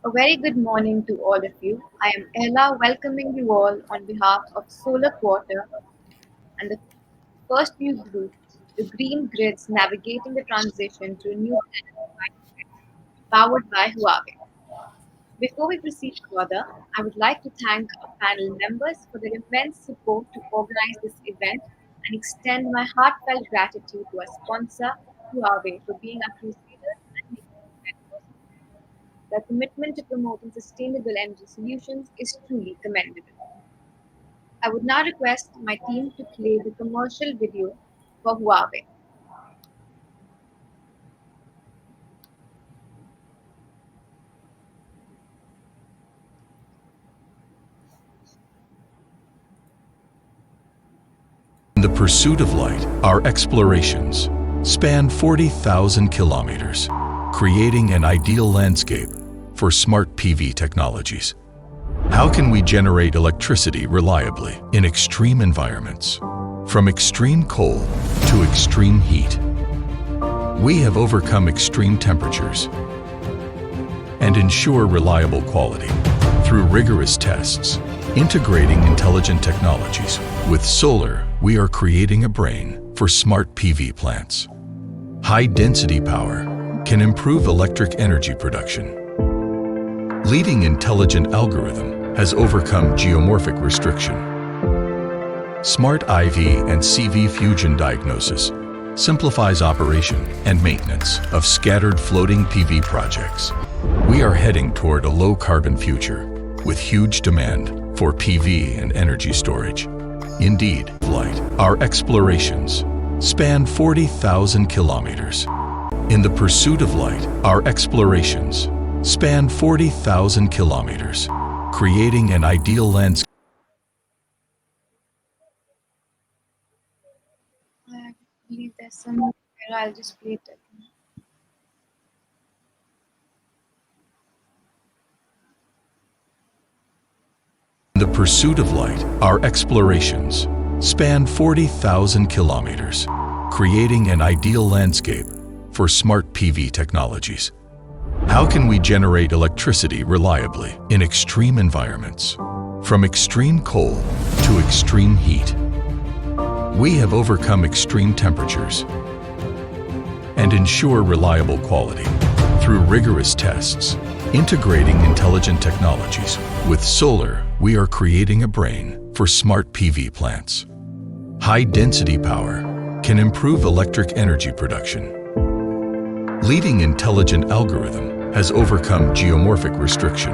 A very good morning to all of you. I am Ella, welcoming you all on behalf of Solar Quarter and the first new group, the Green Grids Navigating the Transition to Renewable Energy Microgrids, powered by Huawei. Before we proceed further, I would like to thank our panel members for their immense support to organize this event and extend my heartfelt gratitude to our sponsor, Huawei, for being our crusaders and making this event possible. Their commitment to promoting sustainable energy solutions is truly commendable. I would now request my team to play the commercial video for Huawei. In the pursuit of light, our explorations span 40,000 kilometers, creating an ideal landscape for smart PV technologies. How can we generate electricity reliably in extreme environments? From extreme cold to extreme heat, we have overcome extreme temperatures and ensure reliable quality through rigorous tests, integrating intelligent technologies. With solar, we are creating a brain for smart PV plants. High-density power can improve electric energy production. Leading intelligent algorithm has overcome geomorphic restriction. Smart IV and CV fusion diagnosis simplifies operation and maintenance of scattered floating PV projects. We are heading toward a low-carbon future with huge demand for PV and energy storage. Indeed, light, our explorations span 40,000 kilometers. In the pursuit of light, our explorations span 40,000 kilometers, creating an ideal landscape. I believe there's some error. I'll just play it again. In the pursuit of light, our explorations span 40,000 kilometers, creating an ideal landscape for smart PV technologies. How can we generate electricity reliably in extreme environments? From extreme cold to extreme heat, we have overcome extreme temperatures and ensure reliable quality through rigorous tests, integrating intelligent technologies. With solar, we are creating a brain for smart PV plants. High-density power can improve electric energy production. Leading intelligent algorithm has overcome geomorphic restriction.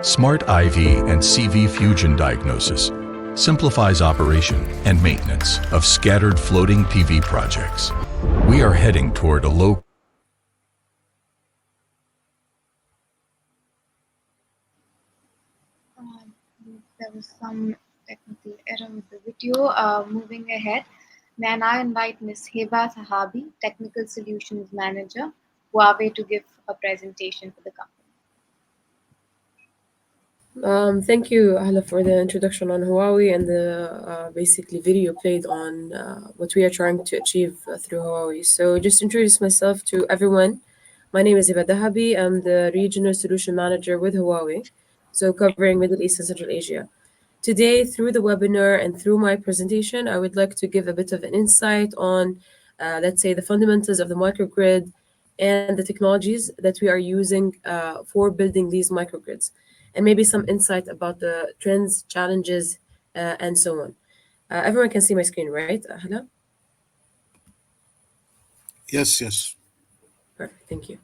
Smart IV and CV fusion diagnosis simplifies operation and maintenance of scattered floating PV projects. We are heading toward a low There was some technical error with the video. Moving ahead, may I now invite Ms. Heba Sahabi, Technical Solutions Manager, Huawei, to give a presentation for the company. Thank you, Hala, for the introduction on Huawei and the basically video played on what we are trying to achieve through Huawei. So, just to introduce myself to everyone, my name is Iba Dahabi. I'm the Regional Solution Manager with Huawei, so covering Middle East and Central Asia. Today, through the webinar and through my presentation, I would like to give a bit of an insight on, let's say, the fundamentals of the microgrid and the technologies that we are using for building these microgrids, and maybe some insight about the trends, challenges, and so on. Everyone can see my screen, right, Hala? Yes, yes. Perfect, thank you.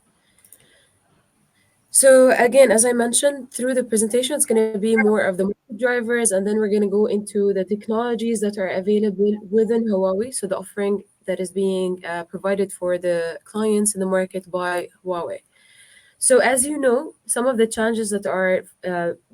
So again, as I mentioned, through the presentation, it's going to be more of the market drivers, and then we're going to go into the technologies that are available within Huawei, so the offering that is being provided for the clients in the market by Huawei. So as you know, some of the challenges that are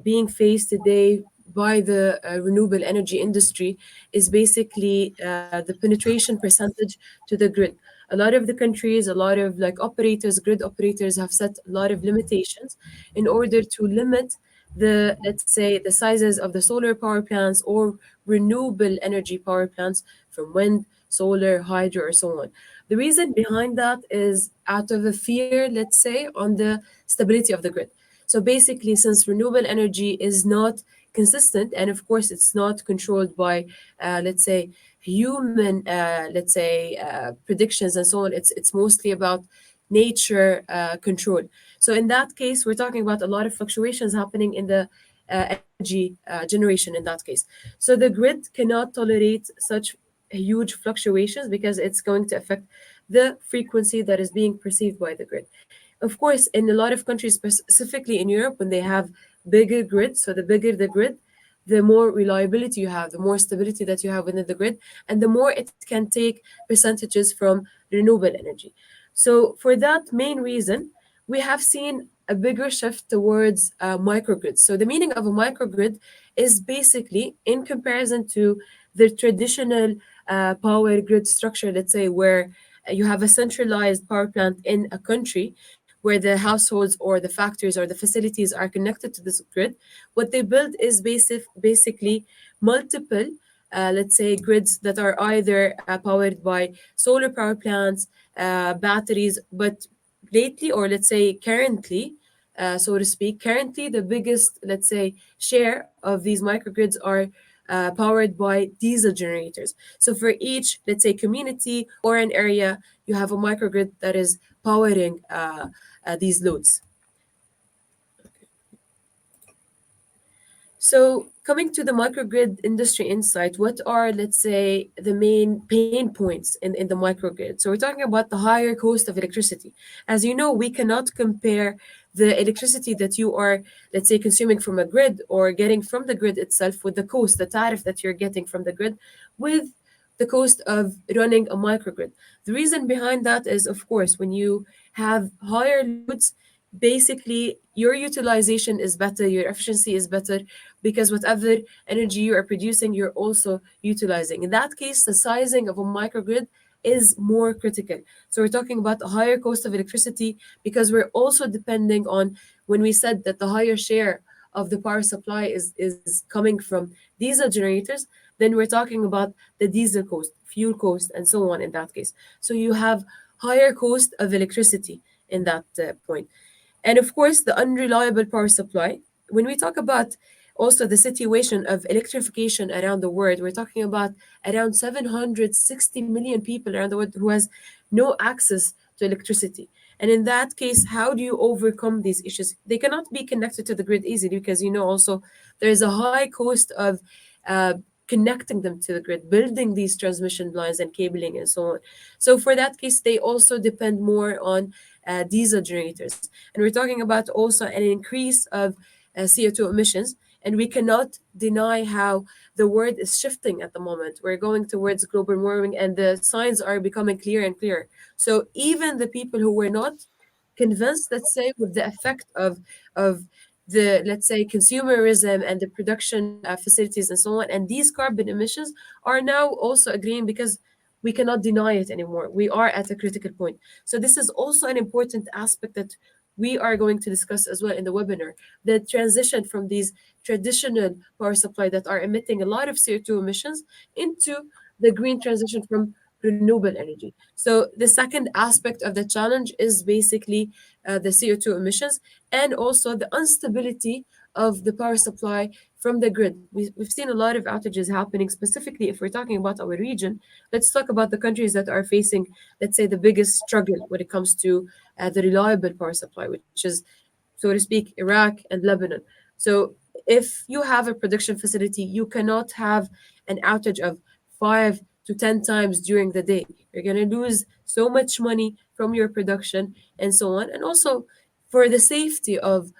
being faced today by the renewable energy industry is basically the penetration percentage to the grid. A lot of the countries, a lot of like operators, grid operators have set a lot of limitations in order to limit the, let's say, the sizes of the solar power plants or renewable energy power plants from wind, solar, hydro, or so on. The reason behind that is out of a fear, let's say, on the stability of the grid. So basically, since renewable energy is not consistent, and of course, it's not controlled by, let's say, human, let's say, predictions and so on. It's mostly about nature control. So in that case, we're talking about a lot of fluctuations happening in the energy generation in that case. So the grid cannot tolerate such huge fluctuations because it's going to affect the frequency that is being perceived by the grid. Of course, in a lot of countries, specifically in Europe, when they have bigger grids, so the bigger the grid, the more reliability you have, the more stability that you have within the grid, and the more it can take percentages from renewable energy. So, for that main reason, we have seen a bigger shift towards microgrids. So, the meaning of a microgrid is basically in comparison to the traditional power grid structure, let's say, where you have a centralized power plant in a country where the households or the factories or the facilities are connected to this grid. What they build is basically multiple, let's say, grids that are either powered by solar power plants, batteries, but lately, or let's say currently, so to speak, currently the biggest, let's say, share of these microgrids are powered by diesel generators. So for each, let's say, community or an area, you have a microgrid that is powering these loads. So, coming to the microgrid industry insight, what are, let's say, the main pain points in the microgrid? So, we're talking about the higher cost of electricity. As you know, we cannot compare the electricity that you are, let's say, consuming from a grid or getting from the grid itself with the cost, the tariff that you're getting from the grid, with the cost of running a microgrid. The reason behind that is, of course, when you have higher loads, basically your utilization is better, your efficiency is better, because whatever energy you are producing, you're also utilizing. In that case, the sizing of a microgrid is more critical. So we're talking about a higher cost of electricity because we're also depending on, when we said that the higher share of the power supply is coming from diesel generators, then we're talking about the diesel cost, fuel cost, and so on in that case. So you have higher cost of electricity in that point. And of course, the unreliable power supply. When we talk about also the situation of electrification around the world, we're talking about around 760 million people around the world who has no access to electricity. And in that case, how do you overcome these issues? They cannot be connected to the grid easily because you know also there is a high cost of uh, connecting them to the grid, building these transmission lines and cabling and so on. So for that case, they also depend more on diesel generators. And we're talking about also an increase of CO2 emissions. And we cannot deny how the world is shifting at the moment. We're going towards global warming, and the signs are becoming clearer and clearer. So even the people who were not convinced, let's say, with the effect of the, let's say, consumerism and the production facilities and so on, and these carbon emissions are now also agreeing because we cannot deny it anymore. We are at a critical point. So this is also an important aspect that we are going to discuss as well in the webinar, the transition from these traditional power supply that are emitting a lot of CO2 emissions into the green transition from renewable energy. So the second aspect of the challenge is basically the CO2 emissions and also the instability of the power supply from the grid. We've seen a lot of outages happening, specifically if we're talking about our region. Let's talk about the countries that are facing, let's say, the biggest struggle when it comes to the reliable power supply, which is, so to speak, Iraq and Lebanon. So if you have a production facility, you cannot have an outage of 5 to 10 times during the day. You're going to lose so much money from your production and so on. And also for the safety of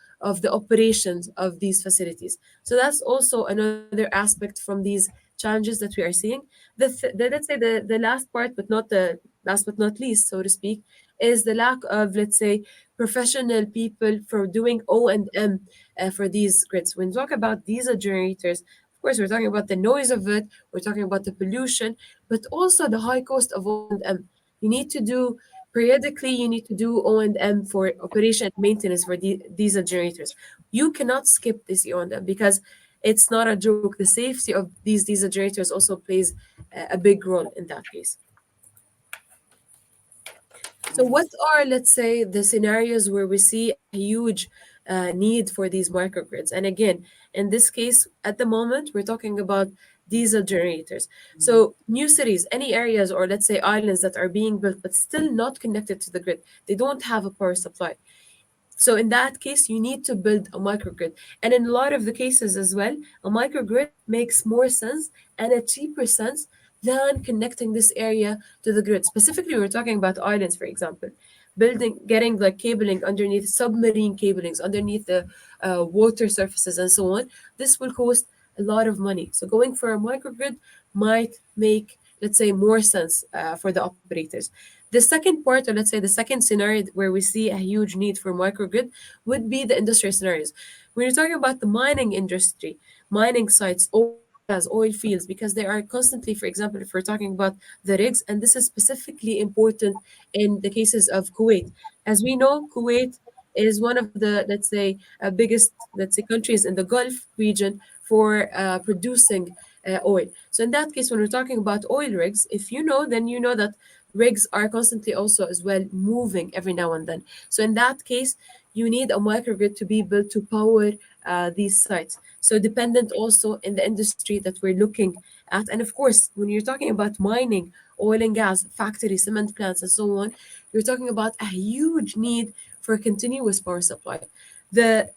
the operations of these facilities. So that's also another aspect from these challenges that we are seeing. Let's say the last part, but not the last but not least, so to speak, is the lack of, let's say, professional people for doing O&M for these grids. When we talk about diesel generators, of course, we're talking about the noise of it, we're talking about the pollution, but also the high cost of O&M. You need to do periodically, you need to do O&M for operation and maintenance for diesel generators. You cannot skip this O&M because it's not a joke. The safety of these diesel generators also plays a big role in that case. So, what are, let's say, the scenarios where we see a huge need for these microgrids? And again, in this case, at the moment, we're talking about diesel generators. So, new cities, any areas or let's say islands that are being built but still not connected to the grid, they don't have a power supply. So in that case, you need to build a microgrid. And in a lot of the cases as well, a microgrid makes more sense and a cheaper sense than connecting this area to the grid. Specifically, we're talking about islands, for example. Building, getting like cabling underneath, submarine cablings underneath the water surfaces and so on. This will cost a lot of money. So going for a microgrid might make, let's say, more sense for the operators. The second part, or let's say the second scenario where we see a huge need for microgrid would be the industrial scenarios. When you're talking about the mining industry, mining sites, oil and gas, oil fields, because they are constantly, for example, if we're talking about the rigs, and this is specifically important in the cases of Kuwait. As we know, Kuwait is one of the, let's say, biggest, let's say, countries in the Gulf region for producing oil. So in that case, when we're talking about oil rigs, if you know, then you know that rigs are constantly also as well moving every now and then. So in that case, you need a microgrid to be built to power these sites. So dependent also in the industry that we're looking at. And of course, when you're talking about mining, oil and gas, factories, cement plants, and so on, you're talking about a huge need for a continuous power supply. The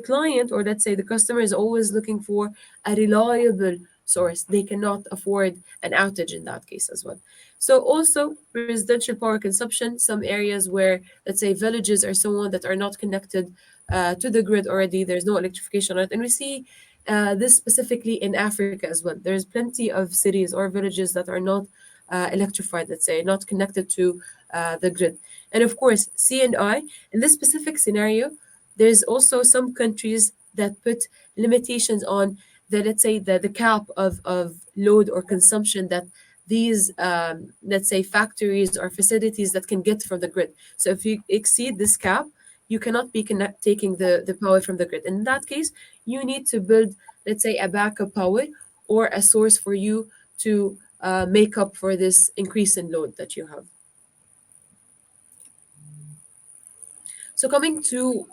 client, or let's say the customer, is always looking for a reliable source. They cannot afford an outage in that case as well. So also residential power consumption, some areas where, let's say, villages or so on that are not connected to the grid already, there's no electrification on it. And we see this specifically in Africa as well. There's plenty of cities or villages that are not electrified, let's say, not connected to the grid. And of course, C&I, in this specific scenario, there's also some countries that put limitations on the, let's say, the cap of load or consumption that these let's say factories or facilities that can get from the grid. So if you exceed this cap, you cannot be taking the power from the grid. In that case, you need to build, let's say, a backup power or a source for you to make up for this increase in load that you have. So coming to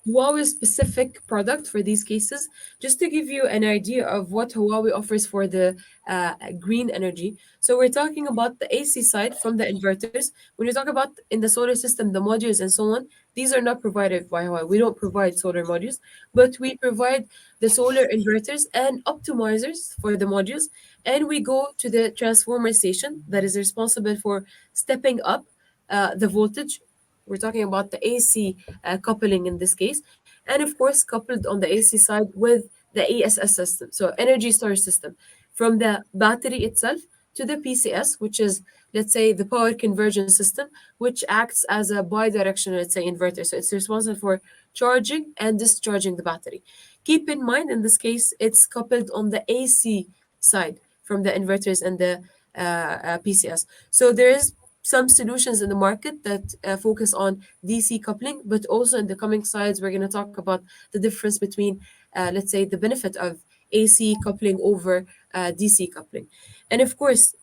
Huawei's specific product for these cases, just to give you an idea of what Huawei offers for the green energy. So we're talking about the AC side from the inverters. When you talk about in the solar system, the modules and so on, these are not provided by Huawei. We don't provide solar modules, but we provide the solar inverters and optimizers for the modules. And we go to the transformer station that is responsible for stepping up the voltage. We're talking about the AC coupling in this case, and of course, coupled on the AC side with the ESS system, so energy storage system, from the battery itself to the PCS, which is, let's say, the power conversion system, which acts as a bi-directional, let's say, inverter. So it's responsible for charging and discharging the battery. Keep in mind, in this case, it's coupled on the AC side from the inverters and the PCS. So there is some solutions in the market that focus on DC coupling, but also in the coming slides, we're going to talk about the difference between, let's say, the benefit of AC coupling over DC coupling. And of course,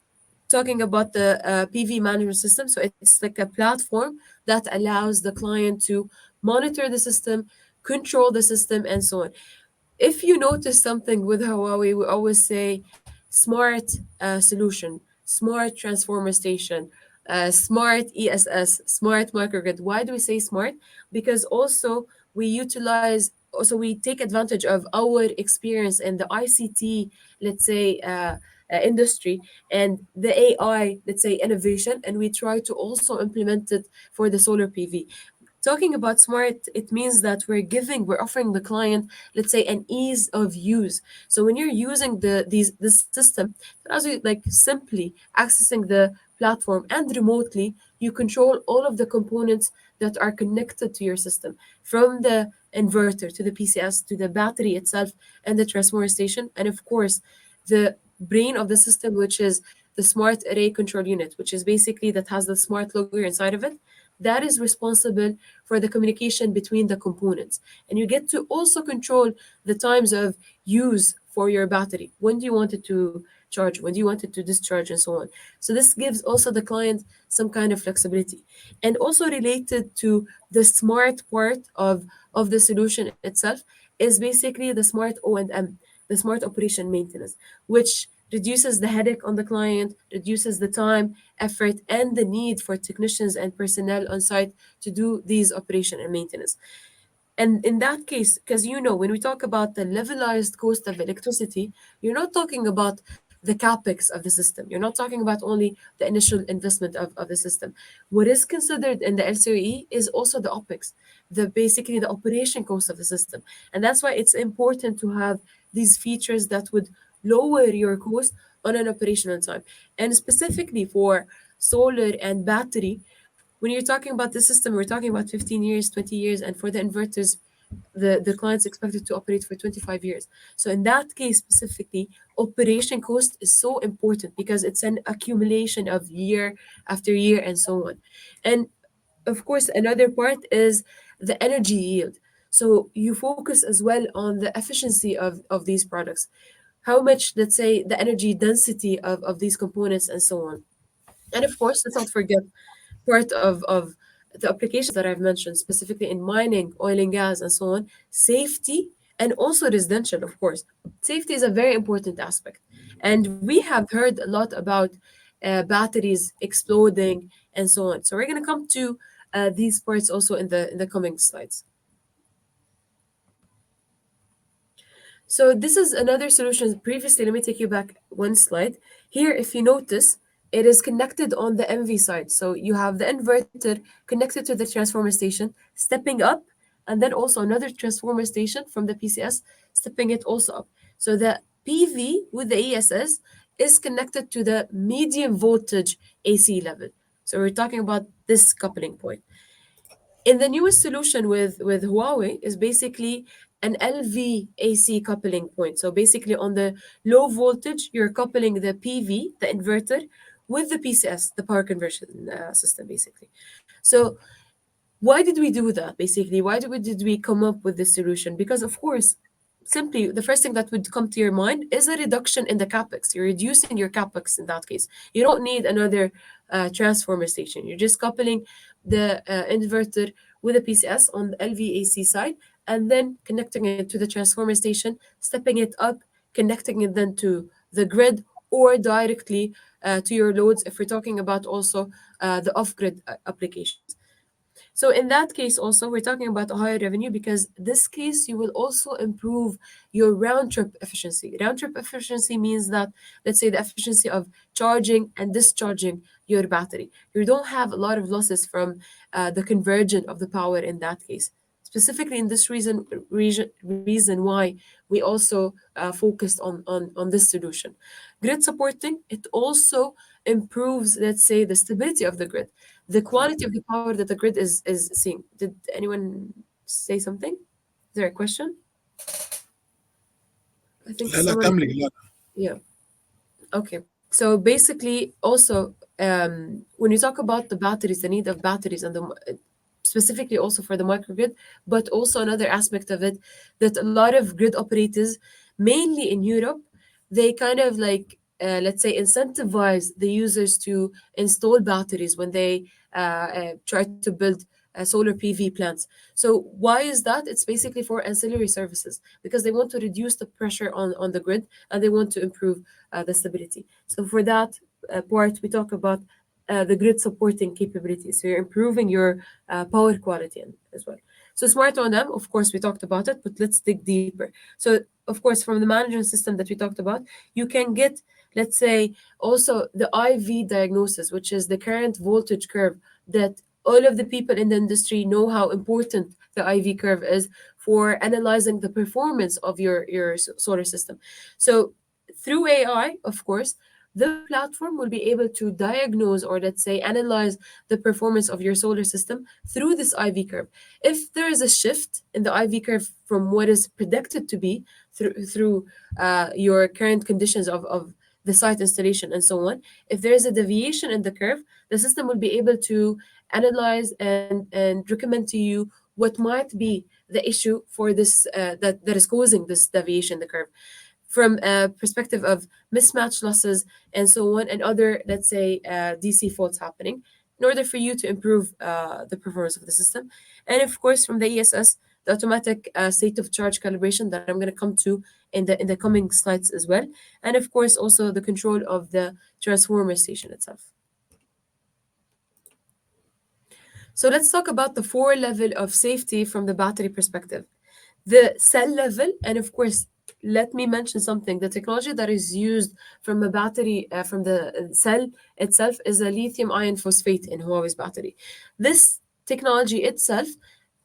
talking about the PV management system, so it's like a platform that allows the client to monitor the system, control the system, and so on. If you notice something with Huawei, we always say smart solution, smart transformer station, smart ESS, smart microgrid. Why do we say smart? Because also we utilize, also we take advantage of our experience in the ICT, let's say, industry and the AI, let's say, innovation, and we try to also implement it for the solar PV. Talking about smart, it means that we're offering the client, let's say, an ease of use. So when you're using this system, it allows you like simply accessing the platform, and remotely you control all of the components that are connected to your system, from the inverter to the PCS to the battery itself and the transformer station, and of course the brain of the system, which is the smart array control unit, which is basically that has the smart logger inside of it, that is responsible for the communication between the components. And you get to also control the times of use for your battery. When do you want it charge, when do you want it to discharge, and so on. So this gives also the client some kind of flexibility. And also related to the smart part of the solution itself is basically the smart O&M, the smart operation maintenance, which reduces the headache on the client, reduces the time, effort, and the need for technicians and personnel on site to do these operation and maintenance. And in that case, because when we talk about the levelized cost of electricity, you're not talking about the capex of the system. You're not talking about only the initial investment of the system. What is considered in the LCOE is also the OPEX, the basically the operation cost of the system. And that's why it's important to have these features that would lower your cost on an operational time. And specifically for solar and battery, when you're talking about the system, we're talking about 15 years, 20 years, and for the inverters, the client's expected to operate for 25 years. So in that case specifically, operation cost is so important because it's an accumulation of year after year and so on. And of course, another part is the energy yield. So you focus as well on the efficiency of these products. How much, let's say, the energy density of these components and so on. And of course, let's not forget part of the applications that I've mentioned, specifically in mining, oil and gas, and so on, safety, and also residential, of course. Safety is a very important aspect. And we have heard a lot about batteries exploding and so on. So we're going to come to these parts also in the coming slides. So this is another solution. Previously, let me take you back one slide. Here, if you notice, it is connected on the MV side. So you have the inverter connected to the transformer station, stepping up, and then also another transformer station from the PCS, stepping it also up. So the PV with the ESS is connected to the medium voltage AC level. So we're talking about this coupling point. In the newest solution with Huawei is basically an LVAC coupling point. So basically on the low voltage, you're coupling the PV, the inverter, with the PCS, the power conversion system, basically. So why did we do that, basically? Why did we come up with this solution? Because of course, simply the first thing that would come to your mind is a reduction in the capex. You're reducing your capex in that case. You don't need another transformer station. You're just coupling the inverter with a PCS on the LVAC side, and then connecting it to the transformer station, stepping it up, connecting it then to the grid, or directly to your loads if we're talking about also the off-grid applications. So in that case, also we're talking about a higher revenue because this case you will also improve your round trip efficiency. Round trip efficiency means that, let's say, the efficiency of charging and discharging your battery. You don't have a lot of losses from the conversion of the power in that case. Specifically in this reason why we also focused on this solution. Grid supporting, it also improves, let's say, the stability of the grid, the quality of the power that the grid is seeing. Did anyone say something? Is there a question? I think لا لا someone. كملي لا. Yeah. Okay. So basically, also, when you talk about the batteries, the need of batteries, and specifically also for the microgrid, but also another aspect of it that a lot of grid operators, mainly in Europe, they kind of like, let's say, incentivize the users to install batteries when they try to build solar PV plants. So why is that? It's basically for ancillary services because they want to reduce the pressure on the grid and they want to improve the stability. So for that part, we talk about the grid supporting capabilities. So you're improving your power quality as well. So smart O&M, of course, we talked about it, but let's dig deeper. So of course, from the management system that we talked about, you can get, let's say, also the IV diagnosis, which is the current voltage curve that all of the people in the industry know how important the IV curve is for analyzing the performance of your solar system. So through AI, of course, the platform will be able to diagnose or, let's say, analyze the performance of your solar system through this IV curve. If there is a shift in the IV curve from what is predicted to be through your current conditions of the site installation and so on, if there is a deviation in the curve, the system will be able to analyze and recommend to you what might be the issue for this that is causing this deviation in the curve. from a perspective of mismatch losses and so on, and other, let's say, DC faults happening, in order for you to improve the performance of the system. And of course, from the ESS, the automatic state of charge calibration that I'm going to come to in the coming slides as well, and of course also the control of the transformer station itself. So let's talk about the four level of safety from the battery perspective. The cell level, and of course, let me mention something. The technology that is used from a battery, from the cell itself, is a lithium iron phosphate in Huawei's battery. This technology itself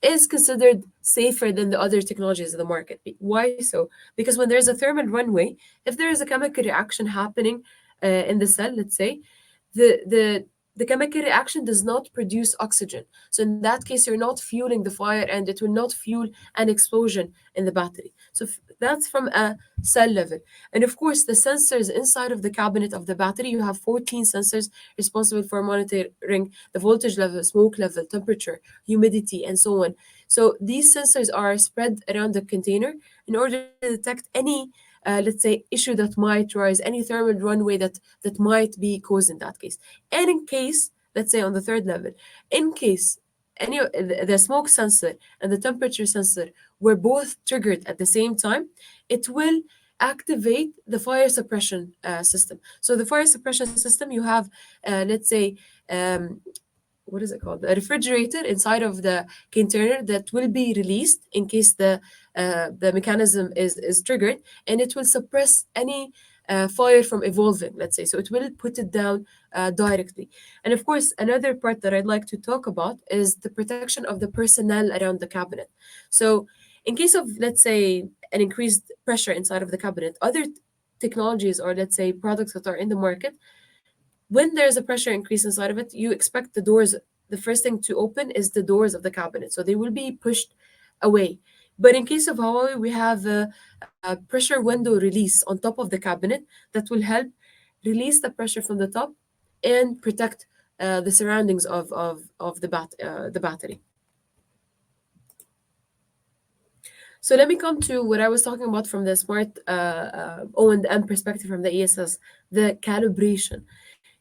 is considered safer than the other technologies in the market. Why so? Because when there's a thermal runaway, if there is a chemical reaction happening in the cell, let's say, the chemical reaction does not produce oxygen. So in that case, you're not fueling the fire, and it will not fuel an explosion in the battery. So that's from a cell level. And of course, the sensors inside of the cabinet of the battery, you have 14 sensors responsible for monitoring the voltage level, smoke level, temperature, humidity, and so on. So these sensors are spread around the container in order to detect any, let's say, issue that might rise, any thermal runaway that might be caused in that case. And in case, let's say on the third level, in case any the smoke sensor and the temperature sensor were both triggered at the same time, it will activate the fire suppression system. So the fire suppression system, you have, let's say, um, what is it called, a refrigerator inside of the container that will be released in case the mechanism is triggered, and it will suppress any fire from evolving, let's say. So it will put it down directly. And of course, another part that I'd like to talk about is the protection of the personnel around the cabinet. So in case of, let's say, an increased pressure inside of the cabinet, other technologies, or let's say products that are in the market, when there's a pressure increase inside of it, you expect the doors, the first thing to open is the doors of the cabinet. So they will be pushed away. But in case of Huawei, we have a pressure window release on top of the cabinet that will help release the pressure from the top and protect the surroundings of the battery. So let me come to what I was talking about from the smart O&M perspective from the ESS, the calibration.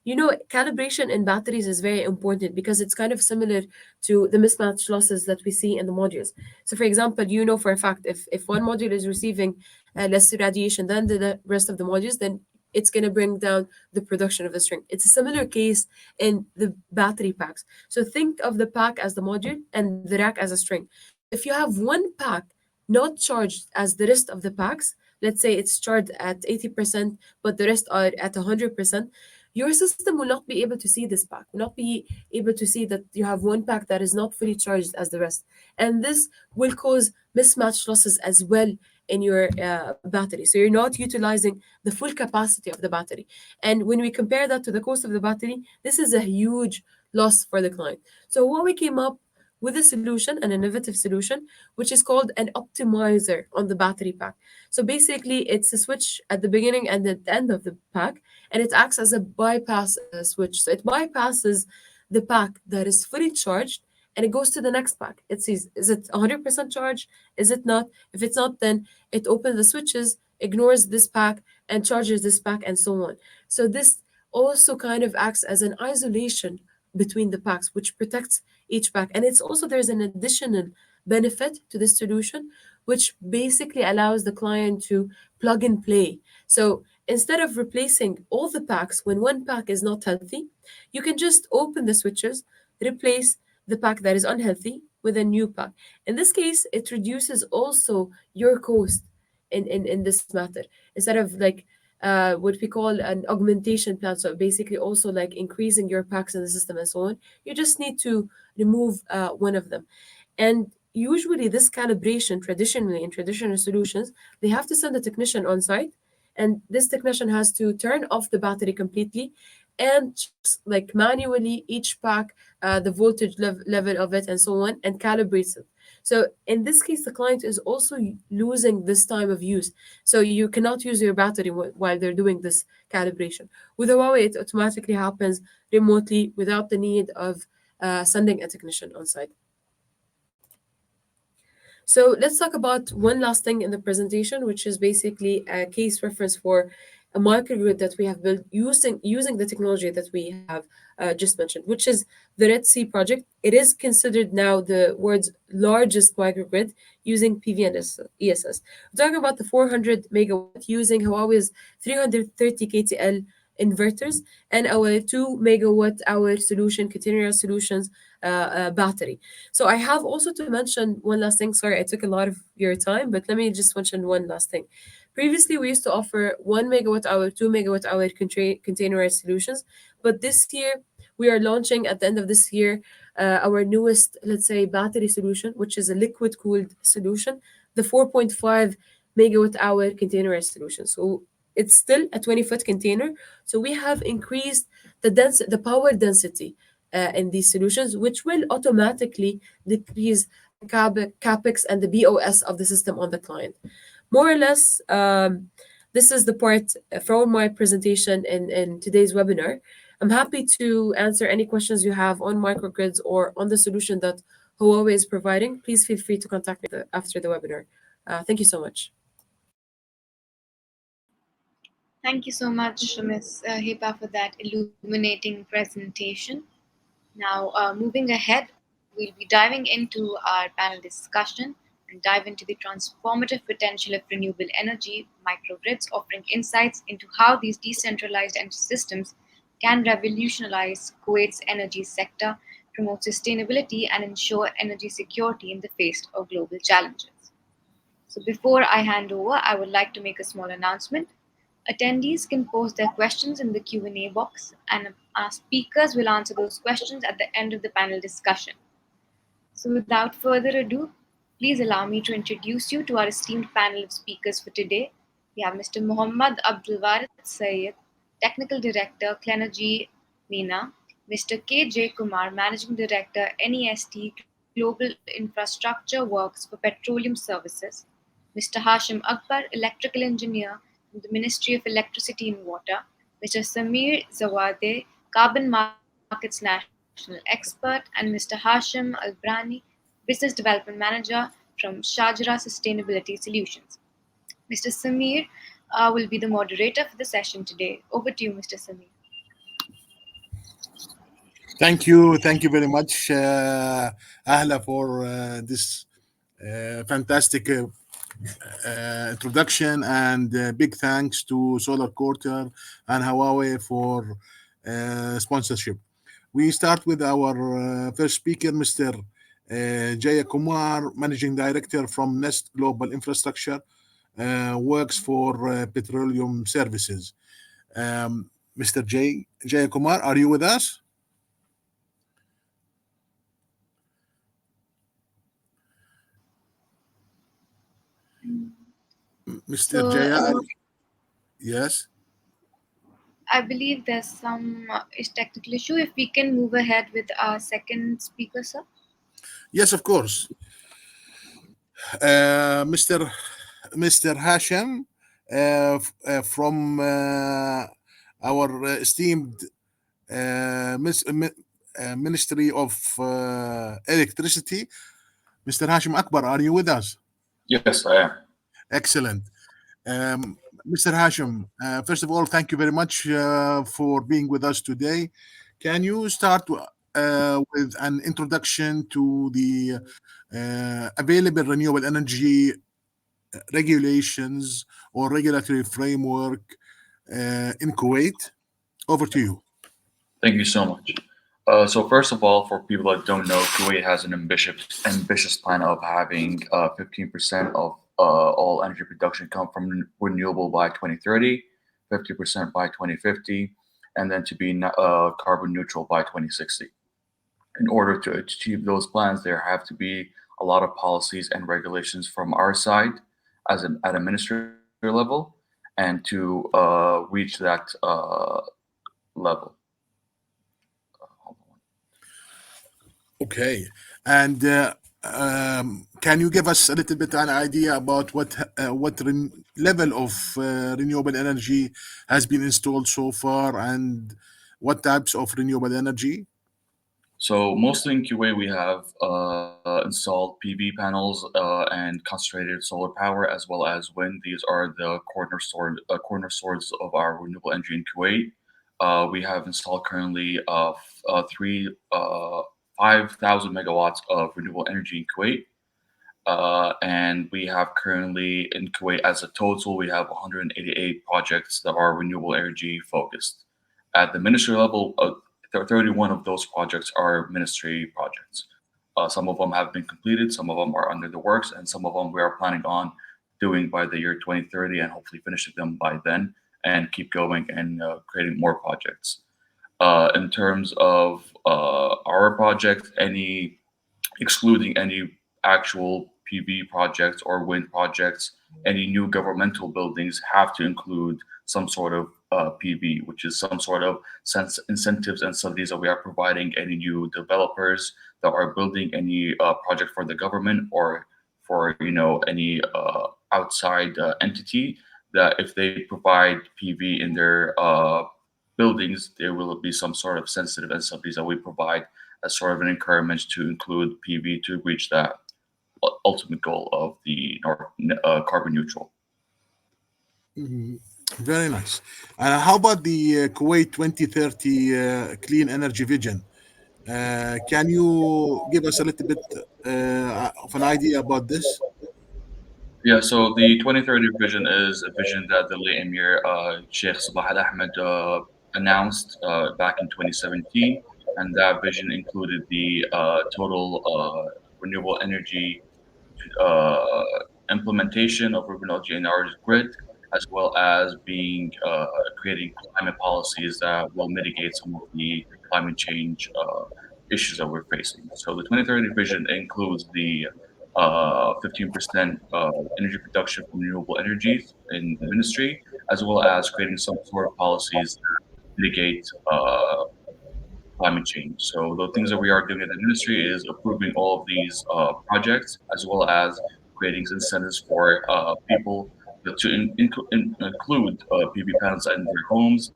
You know, calibration in batteries is very important because it's kind of similar to the mismatch losses that we see in the modules. So, for example, you know for a fact, if one module is receiving less radiation than the rest of the modules, then it's going to bring down the production of the string. It's a similar case in the battery packs. So think of the pack as the module and the rack as a string. So if you have one pack not charged as the rest of the packs, let's say it's charged at 80%, but the rest are at 100%, your system will not be able to see this pack, will not be able to see that you have one pack that is not fully charged as the rest. And this will cause mismatch losses as well in your battery. So you're not utilizing the full capacity of the battery. And when we compare that to the cost of the battery, this is a huge loss for the client. So what we came up with a solution, an innovative solution, which is called an optimizer on the battery pack. So basically, it's a switch at the beginning and at the end of the pack, and it acts as a bypass switch. So it bypasses the pack that is fully charged and it goes to the next pack. It sees, is it 100% charged? Is it not? If it's not, then it opens the switches, ignores this pack, and charges this pack, and so on. So this also kind of acts as an isolation between the packs, which protects each pack. And it's also, there's an additional benefit to this solution, which basically allows the client to plug and play. So instead of replacing all the packs when one pack is not healthy, you can just open the switches, replace the pack that is unhealthy with a new pack. In this case, it reduces also your cost in this matter. Instead of like what we call an augmentation plan, so basically also like increasing your packs in the system and so on, you just need to remove one of them. And usually this calibration, traditionally in traditional solutions, they have to send a technician on site, and this technician has to turn off the battery completely and checks like manually each pack, the voltage level of it and so on, and calibrates it. So in this case, the client is also losing this time of use. So you cannot use your battery while they're doing this calibration. With Huawei, it automatically happens remotely without the need of sending a technician on site. So let's talk about one last thing in the presentation, which is basically a case reference for a microgrid that we have built using the technology that we have just mentioned, which is the Red Sea project. It is considered now the world's largest microgrid using PV and ESS. We're talking about the 400 megawatt using Huawei's 330 KTL inverters and our 2 megawatt hour solution, containerized solutions battery. So I have also to mention one last thing. Sorry, I took a lot of your time, but let me just mention one last thing. Previously, we used to offer 1 megawatt hour, 2 megawatt hour containerized solutions, but this year we are launching at the end of this year our newest, let's say, battery solution, which is a liquid cooled solution, the 4.5 megawatt hour containerized solution. So it's still a 20-foot container. So we have increased the power density in these solutions, which will automatically decrease the capex and the BOS of the system on the client. More or less, this is the part from my presentation in today's webinar. I'm happy to answer any questions you have on microgrids or on the solution that Huawei is providing. Please feel free to contact me after the webinar. Thank you so much. Thank you so much, Ms. Hepa, for that illuminating presentation. Now, moving ahead, we'll be diving into our panel discussion and dive into the transformative potential of renewable energy microgrids, offering insights into how these decentralized energy systems can revolutionize Kuwait's energy sector, promote sustainability, and ensure energy security in the face of global challenges. So before I hand over, I would like to make a small announcement. Attendees can post their questions in the Q&A box and our speakers will answer those questions at the end of the panel discussion. So without further ado, please allow me to introduce you to our esteemed panel of speakers for today. We have Mr. Muhammad Abdulwarid Sayed, Technical Director, Clenergy MENA, Mr. K. J. Kumar, Managing Director, NEST Global Infrastructure Works for Petroleum Services, Mr. Hashim Akbar, Electrical Engineer from the Ministry of Electricity and Water, Mr. Samir Zawade, Carbon Markets National Expert, and Mr. Hashim Albrani, Business Development Manager from Shajara Sustainability Solutions. Mr. Samir will be the moderator for the session today. Over to you, Mr. Samir. Thank you very much, Ahla, for this fantastic introduction, and big thanks to Solar Quarter and Huawei for sponsorship. We start with our first speaker, Mr. Jaya Kumar, Managing Director from Nest Global Infrastructure, works for petroleum services. Mr. Jaya Kumar, are you with us? Mr. So Jaya, yes? I believe there's some technical issue. If we can move ahead with our second speaker, sir. Yes, of course. Mr. Hashim from our esteemed Ministry of Electricity. Mr. Hashim Akbar, are you with us? Yes, I am. Excellent. Mr. Hashim, first of all, thank you very much for being with us today. Can you start with an introduction to the available renewable energy regulations or regulatory framework in Kuwait? Over to you. Thank you so much. So first of all, for people that don't know, Kuwait has an ambitious plan of having 15% of all energy production come from renewable by 2030, 50% by 2050, and then to be carbon neutral by 2060. In order to achieve those plans, there have to be a lot of policies and regulations from our side at a ministry level, and to reach that level. Okay. And can you give us a little bit an idea about what level of renewable energy has been installed so far, and what types of renewable energy? So mostly in Kuwait, we have installed PV panels and concentrated solar power as well as wind. These are the cornerstones of our renewable energy in Kuwait. We have installed currently three 5,000 megawatts of renewable energy in Kuwait. And we have currently in Kuwait, as a total, we have 188 projects that are renewable energy focused. At the ministry level, 31 of those projects are ministry projects. Some of them have been completed, some of them are under the works, and some of them we are planning on doing by the year 2030 and hopefully finishing them by then and keep going and creating more projects. In terms of our project, any excluding any actual PV projects or wind projects. Any new governmental buildings have to include some sort of PV, which is some sort of incentives and subsidies that we are providing any new developers that are building any project for the government or for any outside entity, that if they provide PV in their buildings, there will be some sort of sensitive and subsidies that we provide as sort of an encouragement to include PV to reach that ultimate goal of the carbon neutral. Mhm. Very nice. How about the Kuwait 2030 clean energy vision? Can you give us a little bit of an idea about this? Yeah, so the 2030 vision is a vision that the late Emir Sheikh Sabah Al Ahmed announced back in 2017, and that vision included the total renewable energy uh, implementation of renewable energy in our grid, as well as being creating climate policies that will mitigate some of the climate change issues that we're facing. So the 2030 vision includes the 15% energy production from renewable energies in the ministry, as well as creating some sort of policies that mitigate climate change. So the things that we are doing at the ministry is approving all of these projects, as well as creating incentives for people to include PV panels in their homes,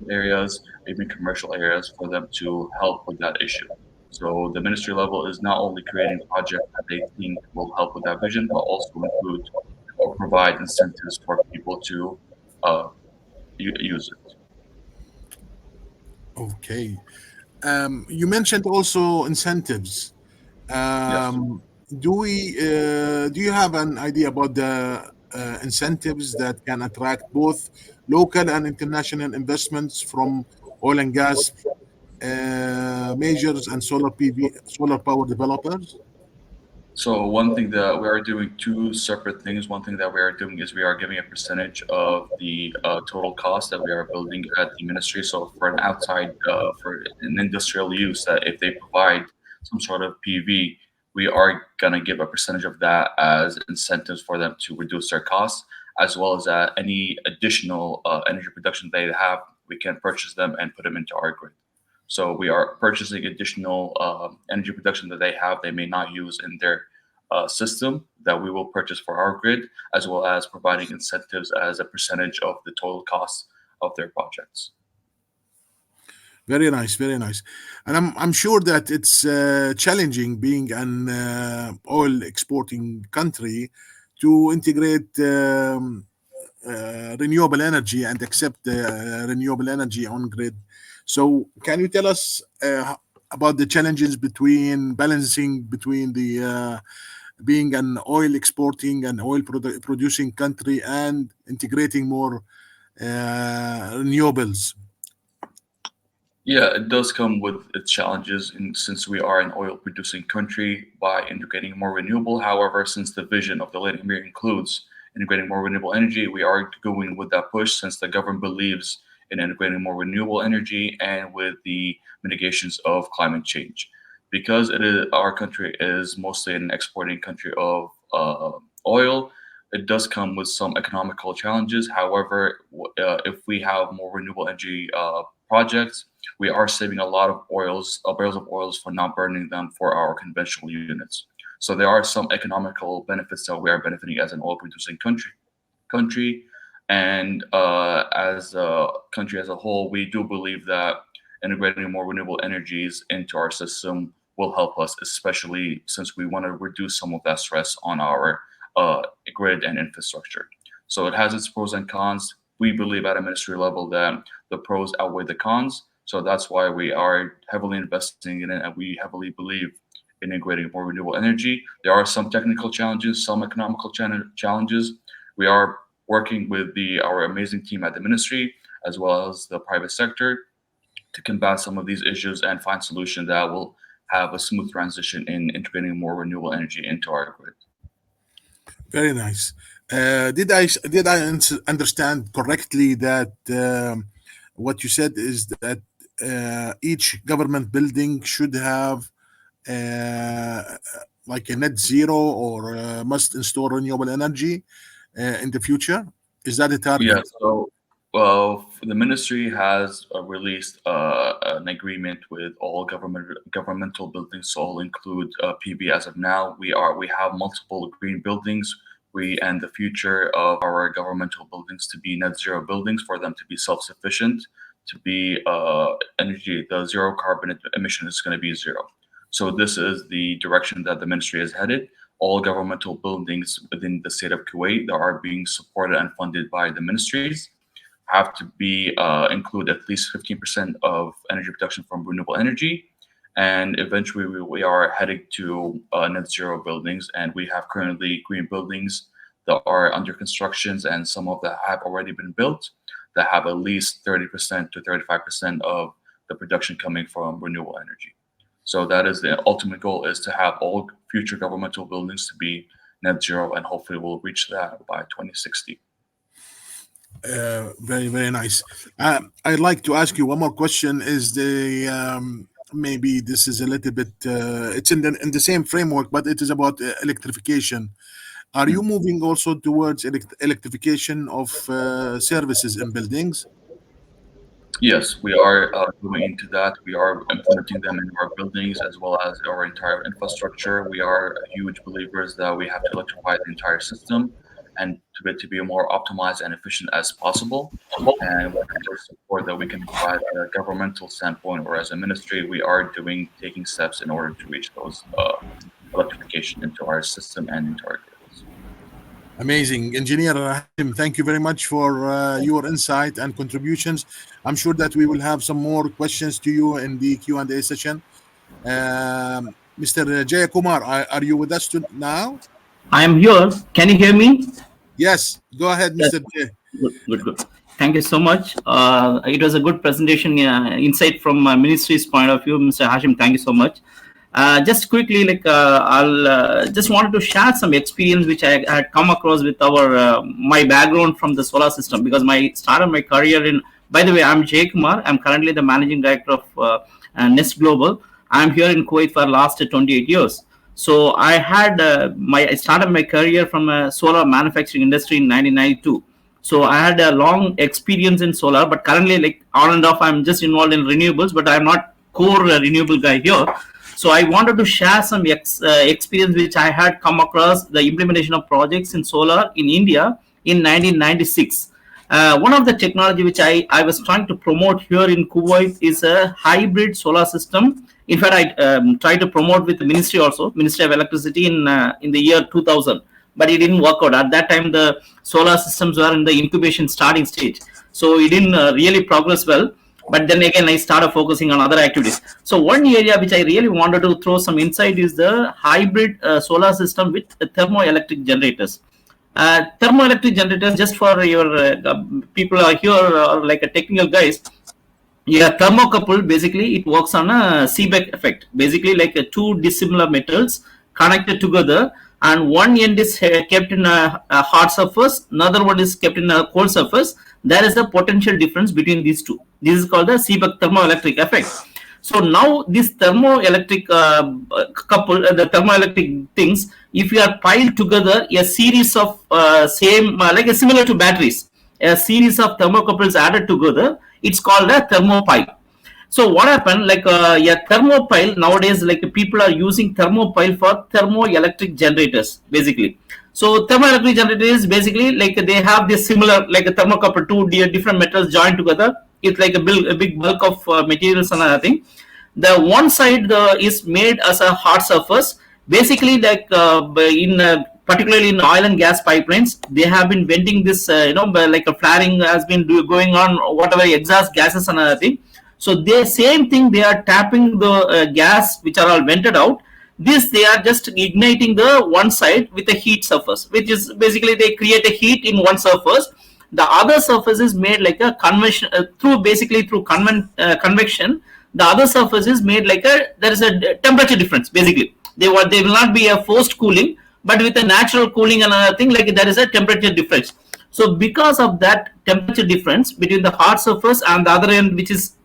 areas, even commercial areas, for them to help with that issue. So the ministry level is not only creating projects that they think will help with that vision, but also include or provide incentives for people to uh, use it. Okay. You mentioned also incentives. Yes. Do you have an idea about the incentives that can attract both local and international investments from oil and gas majors and solar power developers? So one thing that we are doing two separate things. One thing that we are doing is we are giving a percentage of the total cost that we are building at the ministry. So for an outside, for an industrial use, that if they provide some sort of PV, we are gonna give a percentage of that as incentives for them to reduce their costs, as well as any additional energy production they have, we can purchase them and put them into our grid. So we are purchasing additional energy production that they have they may not use in their system that we will purchase for our grid, as well as providing incentives as a percentage of the total cost of their projects. Very nice, very nice. And I'm sure that it's challenging being an oil exporting country to integrate renewable energy and accept renewable energy on grid. So, can you tell us about the challenges between balancing between the being an oil exporting and oil producing country and integrating more renewables? Yeah, it does come with its challenges, and since we are an oil producing country, by integrating more renewable. However, since the vision of the Land Emir includes integrating more renewable energy, we are going with that push since the government believes in integrating more renewable energy and with the mitigations of climate change. Because our country is mostly an exporting country of oil, it does come with some economical challenges. However, if we have more renewable energy projects, we are saving a lot of barrels of oils for not burning them for our conventional units. So there are some economical benefits that we are benefiting as an oil producing country, and as a country as a whole, we do believe that integrating more renewable energies into our system will help us, especially since we want to reduce some of that stress on our uh, grid and infrastructure. So it has its pros and cons. We believe at a ministry level that the pros outweigh the cons. So that's why we are heavily investing in it, and we heavily believe in integrating more renewable energy. There are some technical challenges, some economical challenges. We are working with our amazing team at the ministry as well as the private sector to combat some of these issues and find solutions that will have a smooth transition in integrating more renewable energy into our grid. Very nice. Did I understand correctly that what you said is that each government building should have uh, like a net zero or must install renewable energy in the future? Is that a Yeah, target? so well, the ministry has released an agreement with all governmental buildings, so I'll include PB as of now. We have multiple green buildings. We and the future of our governmental buildings to be net zero buildings for them to be self sufficient, to be energy. The zero carbon emission is going to be zero. So this is the direction that the ministry is headed. All governmental buildings within the state of Kuwait that are being supported and funded by the ministries have to be include at least 15% of energy production from renewable energy. And eventually, we are heading to net zero buildings, and we have currently green buildings that are under constructions, and some of that have already been built that have at least 30% to 35% of the production coming from renewable energy. So that is the ultimate goal: is to have all future governmental buildings to be net zero, and hopefully we'll reach that by 2060. Very, very nice. I'd like to ask you one more question. Is the maybe this is a little bit it's in the same framework, but it is about electrification. Are you moving also towards electrification of services in buildings? Yes, we are going into that. We are implementing them in our buildings as well as our entire infrastructure. We are huge believers that we have to electrify the entire system and to be more optimized and efficient as possible. And whatever support that we can provide at a governmental standpoint or as a ministry, we are taking steps in order to reach those electrification into our system and into our grids. Amazing. Engineer Hashim, thank you very much for your insight and contributions. I'm sure that we will have some more questions to you in the Q&A session. Mr. Jayakumar, are you with us now? I am here. Can you hear me? Yes, go ahead, Yes. Mr. Jay. Good, good, good. Thank you so much. It was a good presentation, insight from ministry's point of view, Mr. Hashim. Thank you so much. Just quickly, I'll just wanted to share some experience which I had come across with my background from the solar system, because my started my career in. By the way, I'm Jay Kumar. I'm currently the managing director of Nest Global. I'm here in Kuwait for last 28 years. So I started my career from a solar manufacturing industry in 1992. So I had a long experience in solar, but currently, like on and off, I'm just involved in renewables, but I'm not core renewable guy here. So I wanted to share some experience which I had come across the implementation of projects in solar in India in 1996. One of the technology which I was trying to promote here in Kuwait is a hybrid solar system. In fact, I tried to promote with the ministry also, Ministry of Electricity in the year 2000, but it didn't work out. At that time, the solar systems were in the incubation starting stage, so it didn't really progress well. But then again, I started focusing on other activities. So one area which I really wanted to throw some insight is the hybrid solar system with thermoelectric generators. Thermoelectric generators, just for your people are here or like a technical guys. Yeah, thermocouple basically it works on a Seebeck effect. Basically, like two dissimilar metals connected together, and one end is kept in a hot surface, another one is kept in a cold surface. There is a potential difference between these two. This is called the Seebeck thermoelectric effect. So now this thermoelectric the thermoelectric things, if you are piled together, a series of same like similar to batteries, a series of thermocouples added together, it's called a thermopile. So what happened, like a thermopile nowadays, like people are using thermopile for thermoelectric generators basically. So thermoelectric generators basically like they have this similar like a thermocouple, two different metals joined together, it's like a big bulk of materials and other thing. The one side is made as a hard surface, basically like in particularly in oil and gas pipelines, they have been venting this like a flaring has been going on, whatever exhaust gases and other thing. So they same thing, they are tapping the gas which are all vented out. This they are just igniting the one side with a heat surface, which is basically they create a heat in one surface. The other surface is made like a convection through basically through convection. The other surface is made like a there is a temperature difference. Basically, they will not be a forced cooling, but with a natural cooling and another thing, like there is a temperature difference. So because of that temperature difference between the hard surface and the other end, which is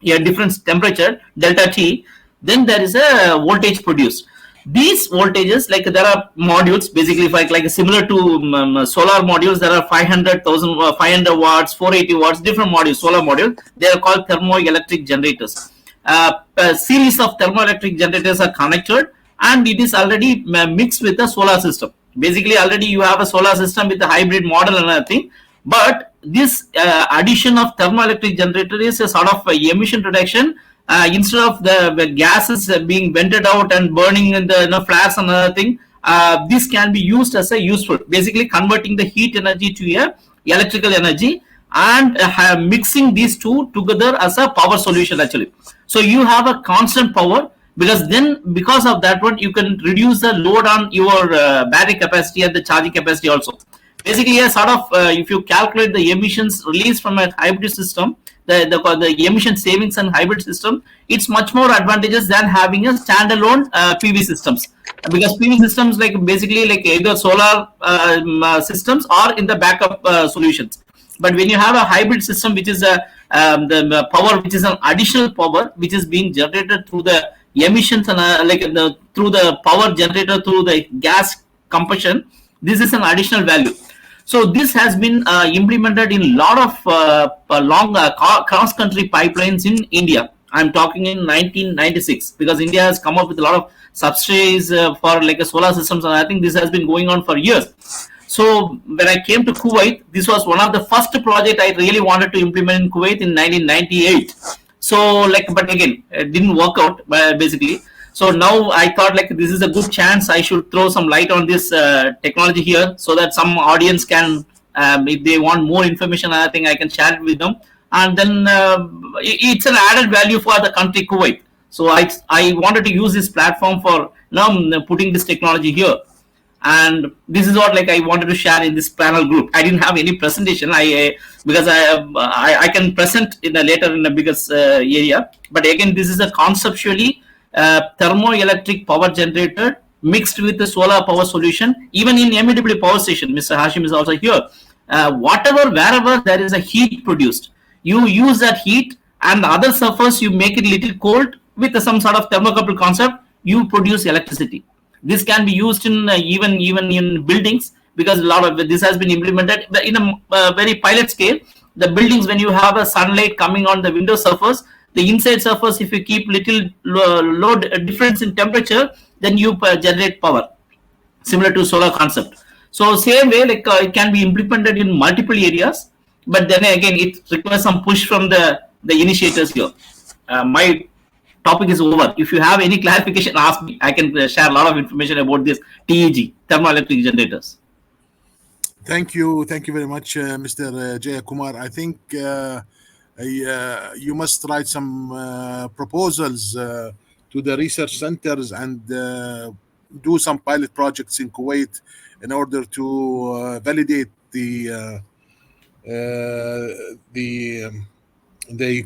a different temperature delta T, then there is a voltage produced. These voltages, like there are modules basically like similar to solar modules. There are 500,000 500 watts, 480 watts, different modules, solar module. They are called thermoelectric generators. A series of thermoelectric generators are connected, and it is already mixed with the solar system. Basically already you have a solar system with a hybrid model and everything. But this addition of thermoelectric generator is a sort of emission reduction. Instead of the gases being vented out and burning in the flares and other thing, this can be used as a useful, basically converting the heat energy to a electrical energy, and mixing these two together as a power solution actually. So you have a constant power, because then because of that one you can reduce the load on your battery capacity and the charging capacity also. Basically a sort of if you calculate the emissions released from a hybrid system, the emission savings and hybrid system, it's much more advantageous than having a standalone PV systems, because PV systems like basically like either solar systems or in the backup solutions. But when you have a hybrid system, which is the power, which is an additional power which is being generated through the emissions and through the power generator through the gas combustion, this is an additional value. So this has been implemented in a lot of long cross-country pipelines in India. I'm talking in 1996, because India has come up with a lot of subsidies for like a solar systems, and I think this has been going on for years. So when I came to Kuwait, this was one of the first project I really wanted to implement in Kuwait in 1998. So like, but again, it didn't work out basically. So now I thought like this is a good chance I should throw some light on this technology here, so that some audience can, if they want more information, I think I can share it with them. And then it's an added value for the country Kuwait. So I wanted to use this platform for now putting this technology here. And this is what like I wanted to share in this panel group. I didn't have any presentation. Because I can present in a later in a bigger area. But again, this is a conceptually thermoelectric power generator mixed with the solar power solution. Even in MWW power station, Mr. Hashim is also here. Wherever there is a heat produced, you use that heat, and the other surface you make it little cold with some sort of thermocouple concept. You produce electricity. This can be used in even in buildings, because a lot of this has been implemented in a very pilot scale. The buildings, when you have a sunlight coming on the window surface, the inside surface, if you keep little load difference in temperature, then you generate power, similar to solar concept. So same way, like it can be implemented in multiple areas, but then again it requires some push from the initiators here. My topic is over. If you have any clarification, ask me. I can share a lot of information about this TEG, thermoelectric generators. Thank you very much, Mr. Jaya Kumar. I think you must write some proposals to the research centers and do some pilot projects in Kuwait in order to validate the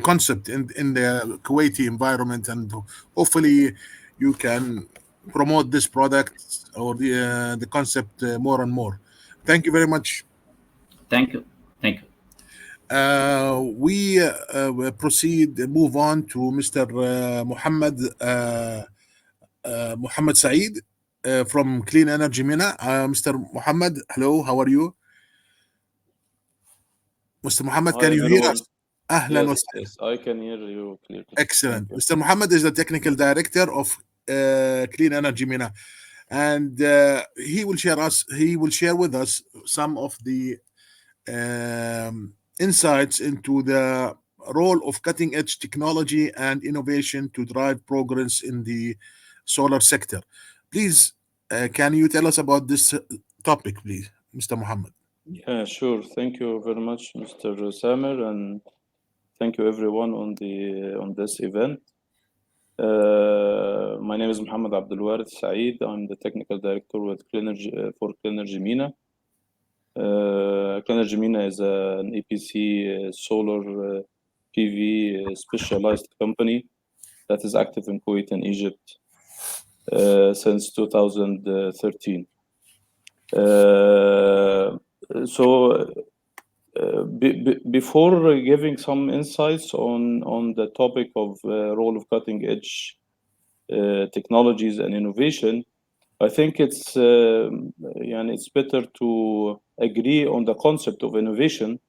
concept in the Kuwaiti environment, and hopefully you can promote this product or the concept more and more. Thank you very much. Thank you. Thank you. We move on to Mr. Muhammad Saeed from Clean Energy Mina. Mr. Muhammad, hello, how are you? Mr. Muhammad, Hi can you hear everyone. us? Ahlan wa Yes, sahlan. yes, I can hear you clearly. Excellent. Thank you. Mr. Muhammad is the technical director of Clean Energy Mina, and he will share with us some of the insights into the role of cutting edge technology and innovation to drive progress in the solar sector. Please, can you tell us about this topic, please, Mr. Muhammad? Yeah, sure. Thank you very much, Mr. Samer, and thank you everyone on this event. My name is Muhammad Abdulwarith Saeed. I'm the technical director with for Cleanergy MENA. Cleanergy MENA is an EPC solar PV specialized company that is active in Kuwait and Egypt since 2013. Before giving some insights on the topic of role of cutting edge technologies and innovation, I think it's better to agree on the concept of innovation,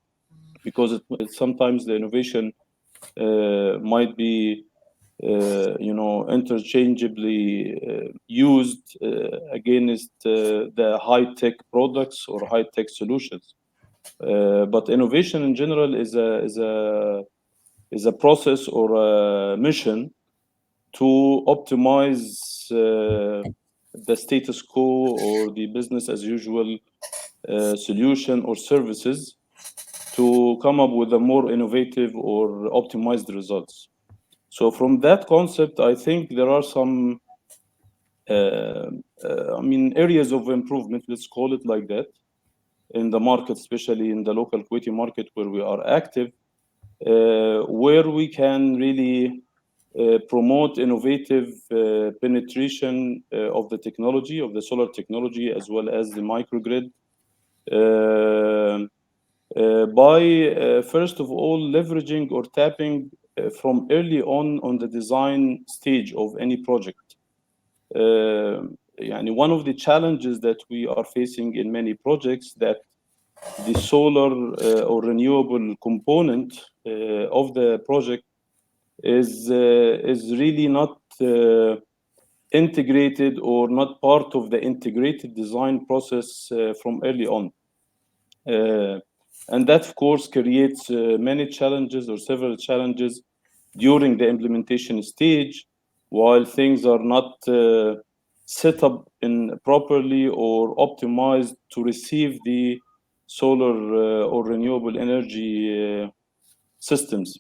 because sometimes the innovation might be interchangeably used against the high-tech products or high-tech solutions. But innovation in general is a process or a mission to optimize the status quo or the business as usual solution or services to come up with a more innovative or optimized results. So from that concept, I think there are some areas of improvement, let's call it like that, in the market, especially in the local Kuwaiti market where we are active, where we can really promote innovative penetration of the technology, of the solar technology, as well as the microgrid, by first of all leveraging or tapping from early on the design stage of any project. One of the challenges that we are facing in many projects, that the solar or renewable component of the project is really not integrated or not part of the integrated design process from early on. And that, of course, creates many challenges or several challenges during the implementation stage, while things are not set up in properly or optimized to receive the solar or renewable energy systems.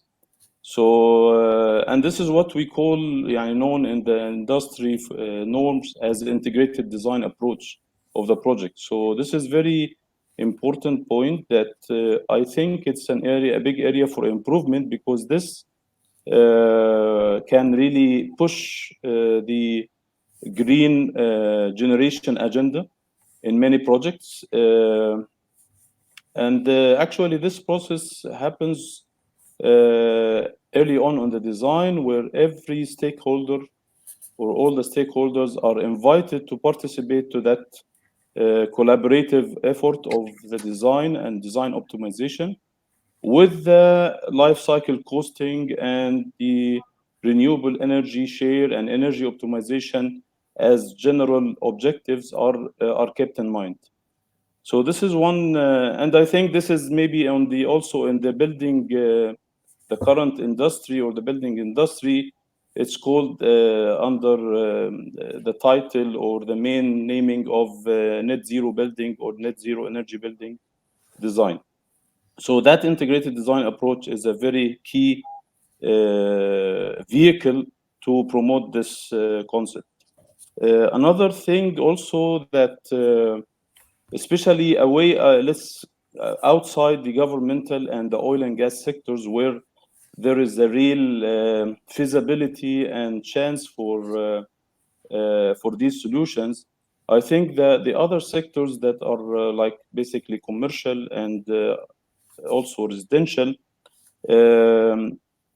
So, and this is what we call, known in the industry norms as integrated design approach of the project. So this is very important point that I think it's a big area for improvement, because this can really push the green generation agenda in many projects. And actually this process happens early on the design, where every stakeholder or all the stakeholders are invited to participate to that collaborative effort of the design and design optimization, with the life cycle costing and the renewable energy share and energy optimization as general objectives are kept in mind. So this is one, and I think this is maybe also in the building, the current industry or the building industry, it's called under the title or the main naming of net zero building or net zero energy building design. So that integrated design approach is a very key vehicle to promote this concept. Another thing also that, especially outside the governmental and the oil and gas sectors, where there is a real feasibility and chance for these solutions, I think that the other sectors that are like basically commercial and also residential,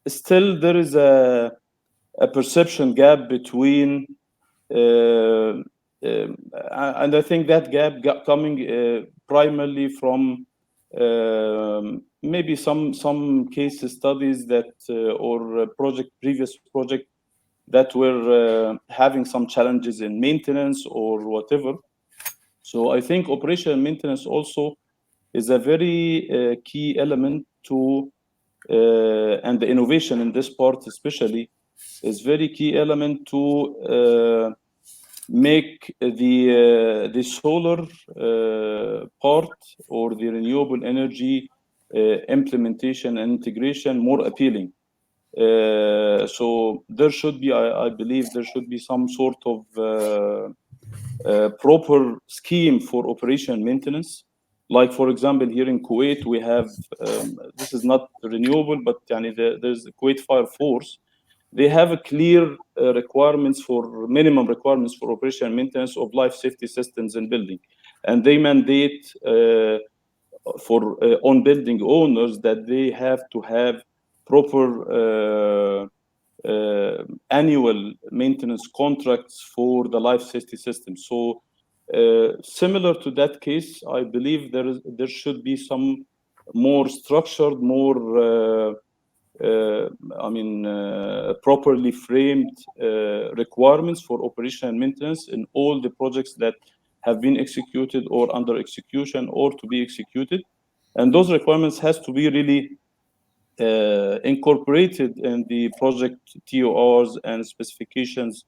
still there is a perception gap between, and I think that gap coming primarily from maybe some case studies that or previous project that were having some challenges in maintenance or whatever. So I think operational maintenance also is a very key element to and the innovation in this part especially is very key element to make the solar part or the renewable energy implementation and integration more appealing. So there should be, I believe, there should be some sort of proper scheme for operation and maintenance. Like, for example, here in Kuwait, we have, this is not renewable, but there's the Kuwait Fire Force. They have a clear requirements for minimum requirements for operation and maintenance of life safety systems in building. And they mandate for on building owners that they have to have proper annual maintenance contracts for the life safety system. So similar to that case, I believe there should be some more structured, more properly framed requirements for operation and maintenance in all the projects that have been executed or under execution or to be executed. And those requirements has to be really incorporated in the project TORs and specifications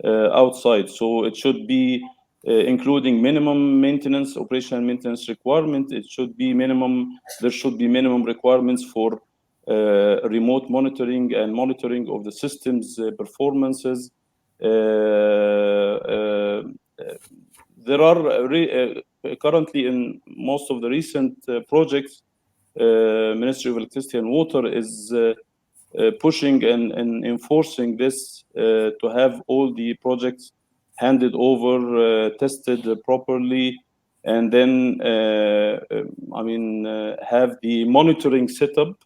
outside. So it should be including minimum maintenance, operation and maintenance requirement. It should be minimum, there should be minimum requirements for remote monitoring and monitoring of the system's performances. There are currently in most of the recent projects, Ministry of Electricity and Water is pushing and enforcing this to have all the projects handed over, tested properly, and then have the monitoring setup,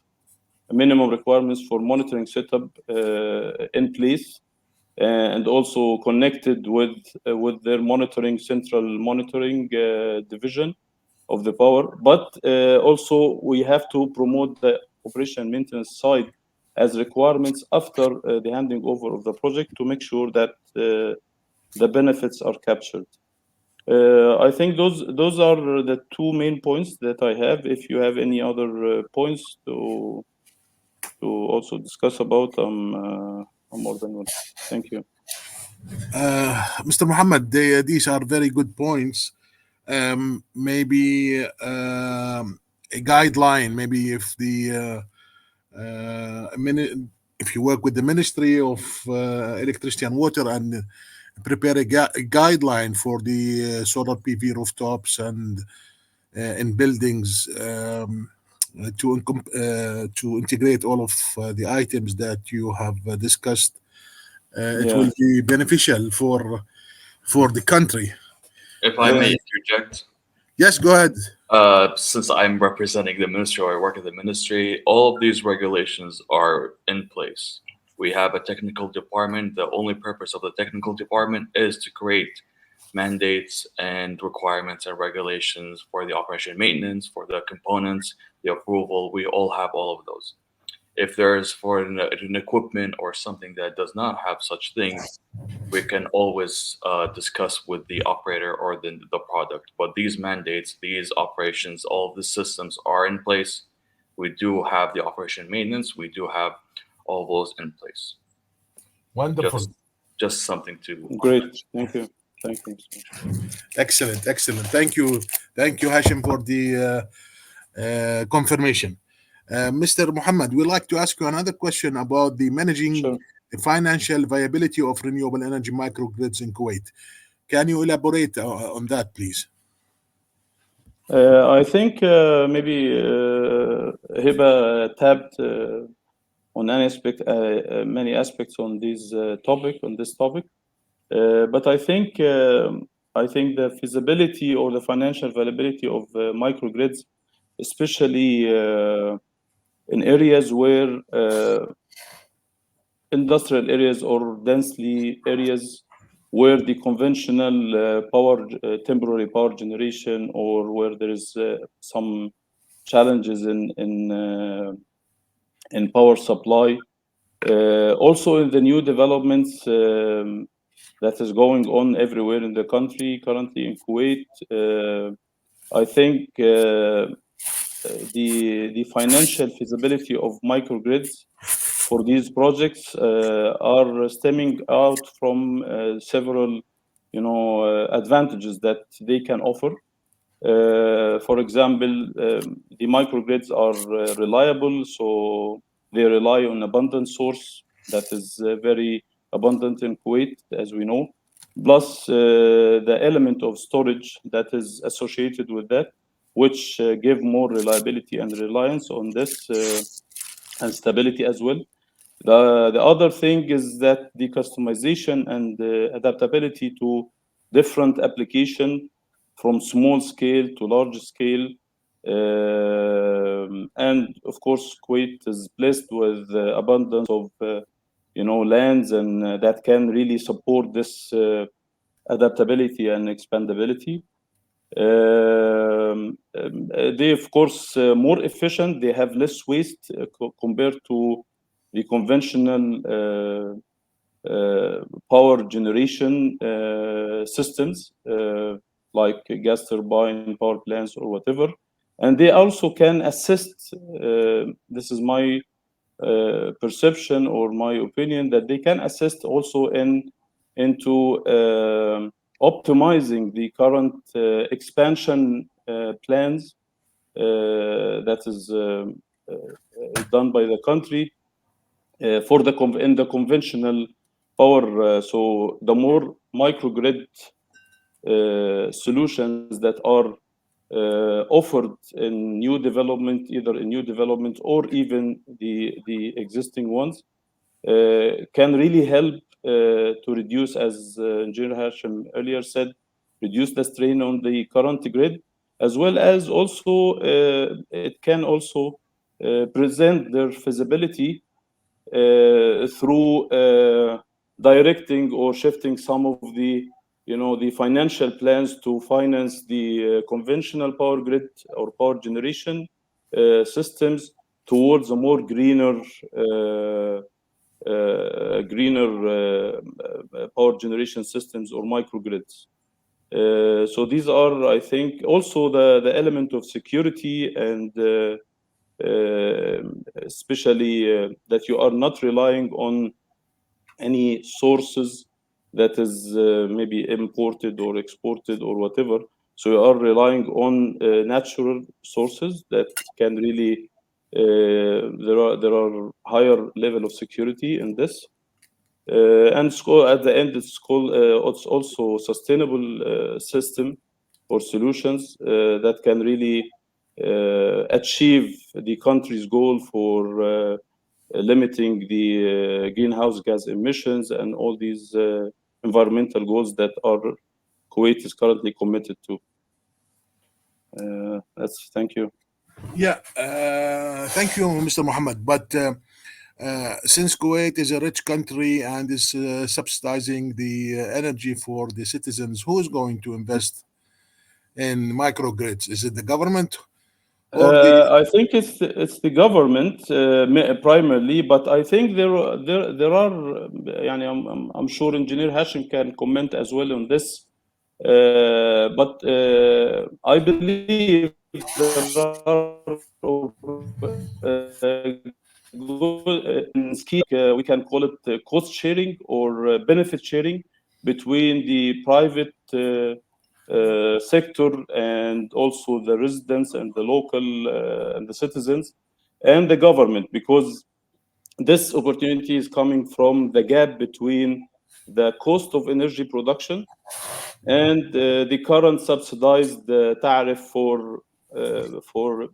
minimum requirements for monitoring setup in place, and also connected with their monitoring central monitoring division of the power. But also we have to promote the operation and maintenance side as requirements after the handing over of the project to make sure that the benefits are captured. I think those are the two main points that I have. If you have any other points to also discuss about, I'm more than welcome. Thank you. Mr. Muhammad, these are very good points. Maybe a guideline, maybe if if you work with the Ministry of Electricity and Water and prepare a guideline for the solar PV rooftops and in buildings to integrate all of the items that you have discussed, it will be beneficial for the country. If I may interject. Yes, go ahead. Since I'm representing the ministry, or I work at the ministry, all of these regulations are in place. We have a technical department. The only purpose of the technical department is to create mandates and requirements and regulations for the operation and maintenance, for the components, the approval. We all have all of those. If there's for an equipment or something that does not have such things, we can always discuss with the operator or the product. But these mandates, these operations, all of the systems are in place. We do have the operation maintenance. We do have all those in place. Wonderful. Just something to. Great. Thank you. Thank you. Excellent. Excellent. Thank you. Thank you, Hashim, for the confirmation. Mr. Muhammad, we'd like to ask you another question about the managing the financial viability of renewable energy microgrids in Kuwait. Can you elaborate on that, please? I think maybe Hiba tapped on many aspects on this topic. But I think the feasibility or the financial viability of microgrids, especially in areas where industrial areas or densely areas where the conventional temporary power generation, or where there is some challenges in power supply. Also in the new developments that is going on everywhere in the country, currently in Kuwait, I think the financial feasibility of microgrids for these projects are stemming out from several, advantages that they can offer. For example, the microgrids are reliable, so they rely on abundant source that is very abundant in Kuwait, as we know, plus the element of storage that is associated with that, which give more reliability and reliance on this and stability as well. The other thing is that the customization and adaptability to different application from small scale to large scale. And of course, Kuwait is blessed with abundance of lands, and that can really support this adaptability and expandability. They, of course, more efficient. They have less waste compared to the conventional power generation systems like gas turbine power plants or whatever. And they also can assist, this is my perception or my opinion, that they can assist also into optimizing the current expansion plans that is done by the country for in the conventional power. So the more microgrid solutions that are offered in new development, either in new development or even the existing ones, can really help to reduce, as Engineer Hashim earlier said, reduce the strain on the current grid, as well as also it can also present their feasibility through directing or shifting some of the the financial plans to finance the conventional power grid or power generation systems towards a more greener power generation systems or microgrids. So these are, I think, also the element of security and especially that you are not relying on any sources that is maybe imported or exported or whatever. So you are relying on natural sources that can really there are higher level of security in this. And at the end, it's also sustainable system or solutions that can really achieve the country's goal for limiting the greenhouse gas emissions and all these environmental goals that our Kuwait is currently committed to. Thank you. Yeah, thank you, Mr. Mohammed. But since Kuwait is a rich country and is subsidizing the energy for the citizens, who is going to invest in microgrids? Is it the government or the? I think it's the government primarily, but I think there are يعني I'm sure Engineer Hashim can comment as well on this. But I believe there are we can call it cost sharing or benefit sharing between the private sector and also the residents and the local and the citizens and the government, because this opportunity is coming from the gap between the cost of energy production and the current subsidized tariff for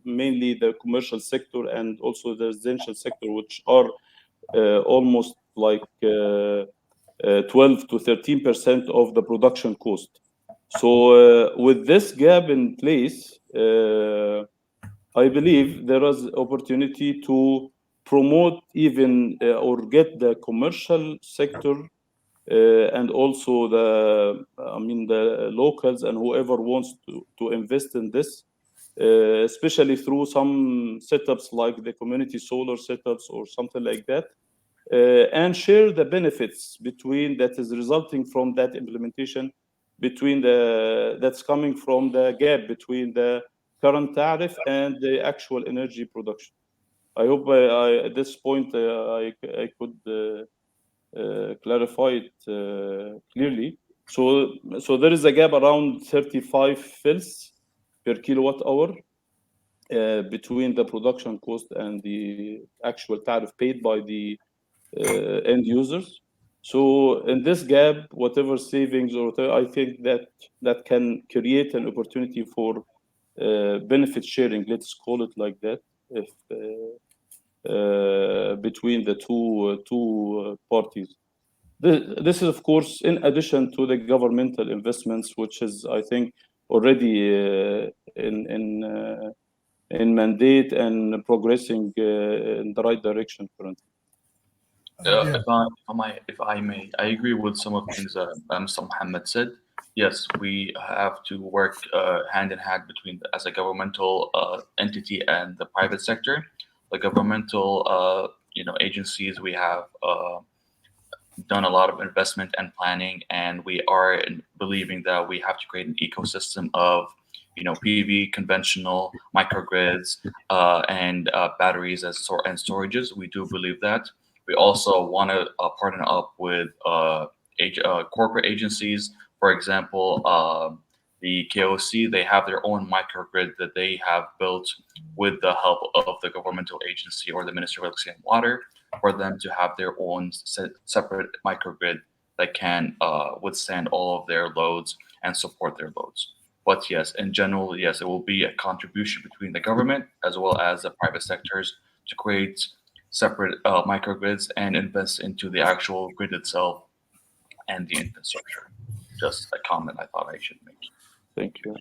mainly the commercial sector and also the residential sector, which are almost like 12 to 13% of the production cost. So with this gap in place, I believe there is opportunity to promote even or get the commercial sector and also the locals and whoever wants to invest in this, especially through some setups like the community solar setups or something like that, and share the benefits between that is resulting from that implementation, between that's coming from the gap between the current tariff and the actual energy production. I hope at this point I could clarify it clearly. So there is a gap around 35 fils per kilowatt hour between the production cost and the actual tariff paid by the end users. So in this gap, whatever savings or whatever, I think that can create an opportunity for benefit sharing. Let's call it like that. If between the two parties. This is, of course, in addition to the governmental investments, which is, I think, already in mandate and progressing in the right direction currently. Yeah. If I may, I agree with some of the things that Mr. Mohammed said. Yes, we have to work hand in hand between as a governmental entity and the private sector. The governmental, agencies, we have done a lot of investment and planning, and we are believing that we have to create an ecosystem of, PV, conventional microgrids, and batteries and storages. We do believe that. We also want to partner up with corporate agencies. For example, the KOC, they have their own microgrid that they have built with the help of the governmental agency or the Ministry of Electricity and Water, for them to have their own separate microgrid that can withstand all of their loads and support their loads. But yes, in general, yes, it will be a contribution between the government as well as the private sectors to create separate microgrids and invest into the actual grid itself and the infrastructure. Just a comment I thought I should make. Thank you.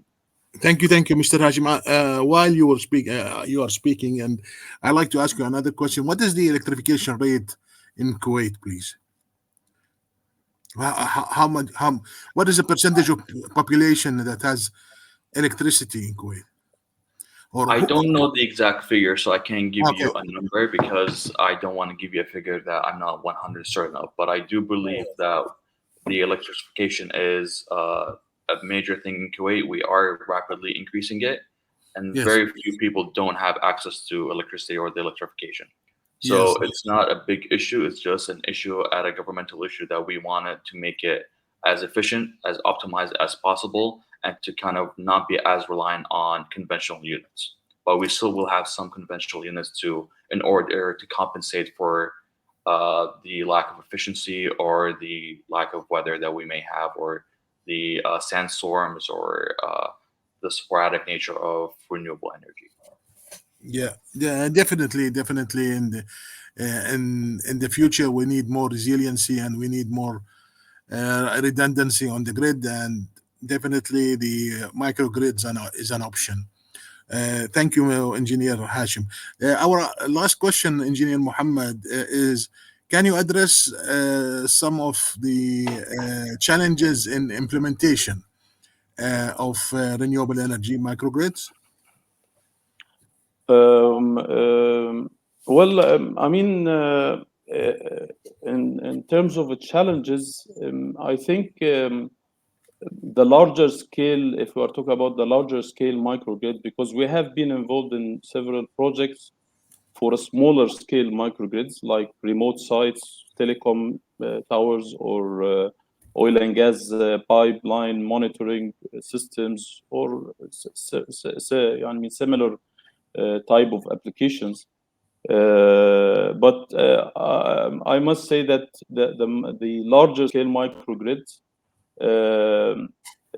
Thank you, Mr. Hashim. While you are speaking, and I'd like to ask you another question. What is the electrification rate in Kuwait, please? How much? What is the percentage of population that has electricity in Kuwait? Or I don't know the exact figure, so I can't give Okay. you a number because I don't want to give you a figure that I'm not 100 certain of. But I do believe that the electrification is a major thing in Kuwait. We are rapidly increasing it, and Yes. very few people don't have access to electricity or the electrification. So Yes. it's not a big issue. It's just an issue at a governmental issue that we wanted to make it as efficient, as optimized as possible, and to kind of not be as reliant on conventional units. But we still will have some conventional units in order to compensate for the lack of efficiency or the lack of weather that we may have, or the sandstorms, or the sporadic nature of renewable energy. Yeah, definitely. In the future, we need more resiliency and we need more redundancy on the grid, and definitely the microgrids is an option. Thank you, Engineer Hashim. Our last question, Engineer Muhammad, is: can you address some of the challenges in implementation of renewable energy microgrids? Well, I mean, in terms of the challenges, I think the larger scale, if we are talking about the larger scale microgrid, because we have been involved in several projects for a smaller scale microgrids like remote sites, telecom towers, or oil and gas pipeline monitoring systems, or I mean similar type of applications. But I must say that the larger scale microgrids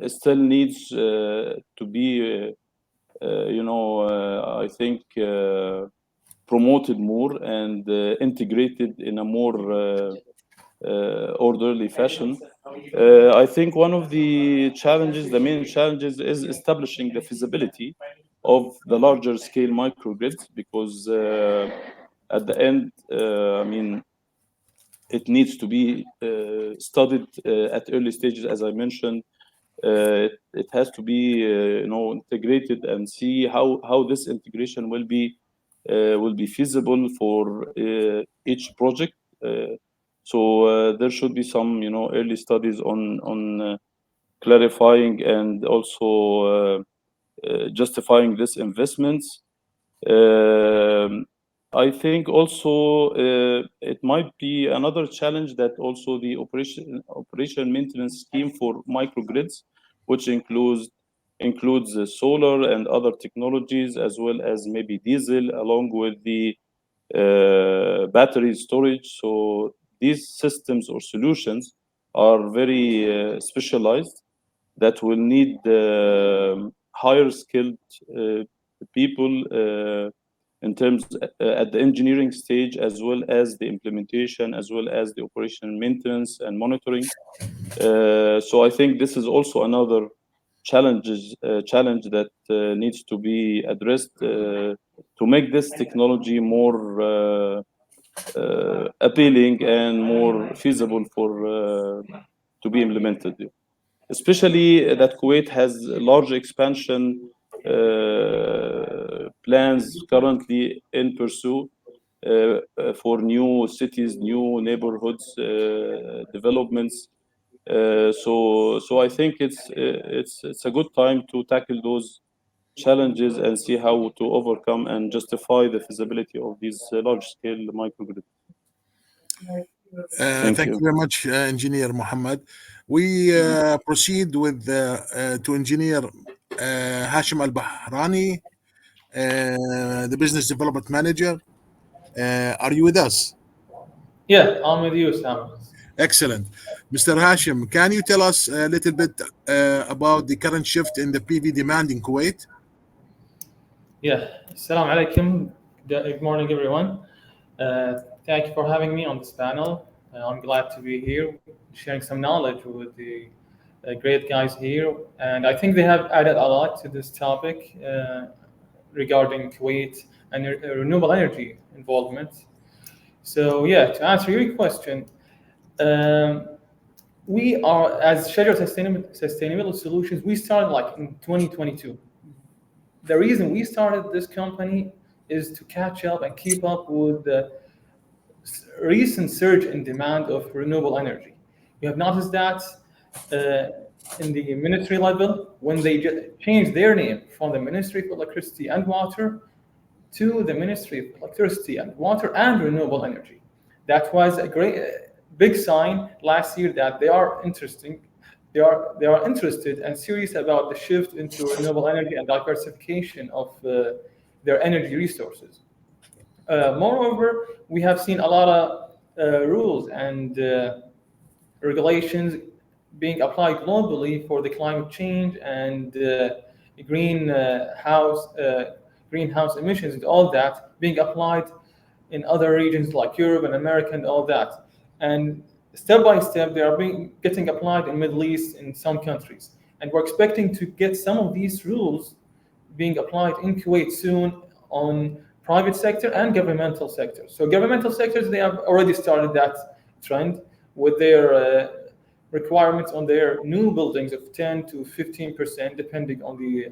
still needs to be, I think, promoted more and integrated in a more orderly fashion. I think one of the main challenges, is establishing the feasibility of the larger scale microgrids, because at the end, I mean, it needs to be studied at early stages, as I mentioned. It has to be integrated, and see how this integration will be feasible for each project. So there should be some early studies on clarifying and also justifying this investments. I think also it might be another challenge that also the operation maintenance scheme for microgrids, which includes solar and other technologies, as well as maybe diesel, along with the battery storage. So these systems or solutions are very specialized that will need higher skilled people in terms at the engineering stage, as well as the implementation, as well as the operation maintenance and monitoring. So I think this is also another challenge that needs to be addressed to make this technology more appealing and more feasible for to be implemented, especially that Kuwait has large expansion plans currently in pursuit for new cities, new neighborhoods, developments. So I think it's a good time to tackle those challenges and see how to overcome and justify the feasibility of these large-scale microgrids. Thank Thank you you. very much, Engineer Muhammad. We proceed with to Engineer Hashim Al Bahrani, the Business Development Manager. Are you with us? Yeah, I'm with you, Sam. Excellent. Mr. Hashim, can you tell us a little bit about the current shift in the PV demand in Kuwait? Yeah, Assalamu alaikum. Good morning, everyone. Thank you for having me on this panel. I'm glad to be here, sharing some knowledge with the great guys here. And I think they have added a lot to this topic regarding Kuwait and renewable energy involvement. So, yeah, to answer your question, um, we are, as Schedule Sustainable Solutions, we started like in 2022. The reason we started this company is to catch up and keep up with the recent surge in demand of renewable energy. We have noticed that in the ministry level, when they changed their name from the Ministry of Electricity and Water to the Ministry of Electricity and Water and Renewable Energy. That was a great, big sign last year that they are interested and serious about the shift into renewable energy and diversification of their energy resources. Moreover, we have seen a lot of rules and regulations being applied globally for the climate change and greenhouse emissions and all that being applied in other regions like Europe and America and all that. And step by step, they are getting applied in Middle East in some countries. And we're expecting to get some of these rules being applied in Kuwait soon on private sector and governmental sectors. So governmental sectors, they have already started that trend with their requirements on their new buildings of 10 to 15%, depending on the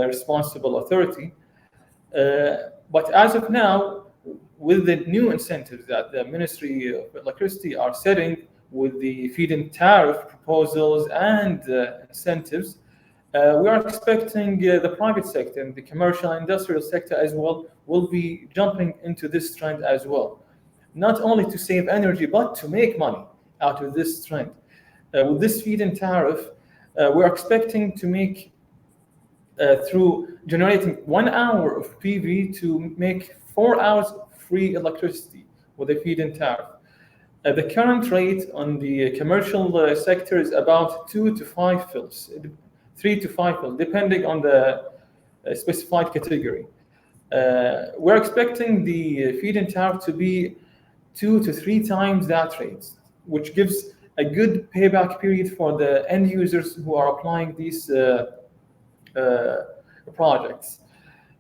responsible authority. But as of now, with the new incentives that the Ministry of Electricity are setting with the feed-in tariff proposals and incentives, we are expecting the private sector and the commercial and industrial sector as well will be jumping into this trend as well. Not only to save energy, but to make money out of this trend. With this feed-in tariff, we're expecting to make, through generating 1 hour of PV, to make 4 hours of free electricity with a feed-in tariff. The current rate on the commercial sector is about 2 to 5 fills, 3 to 5 fills, depending on the specified category. We're expecting the feed-in tariff to be 2 to 3 times that rate, which gives a good payback period for the end users who are applying these projects.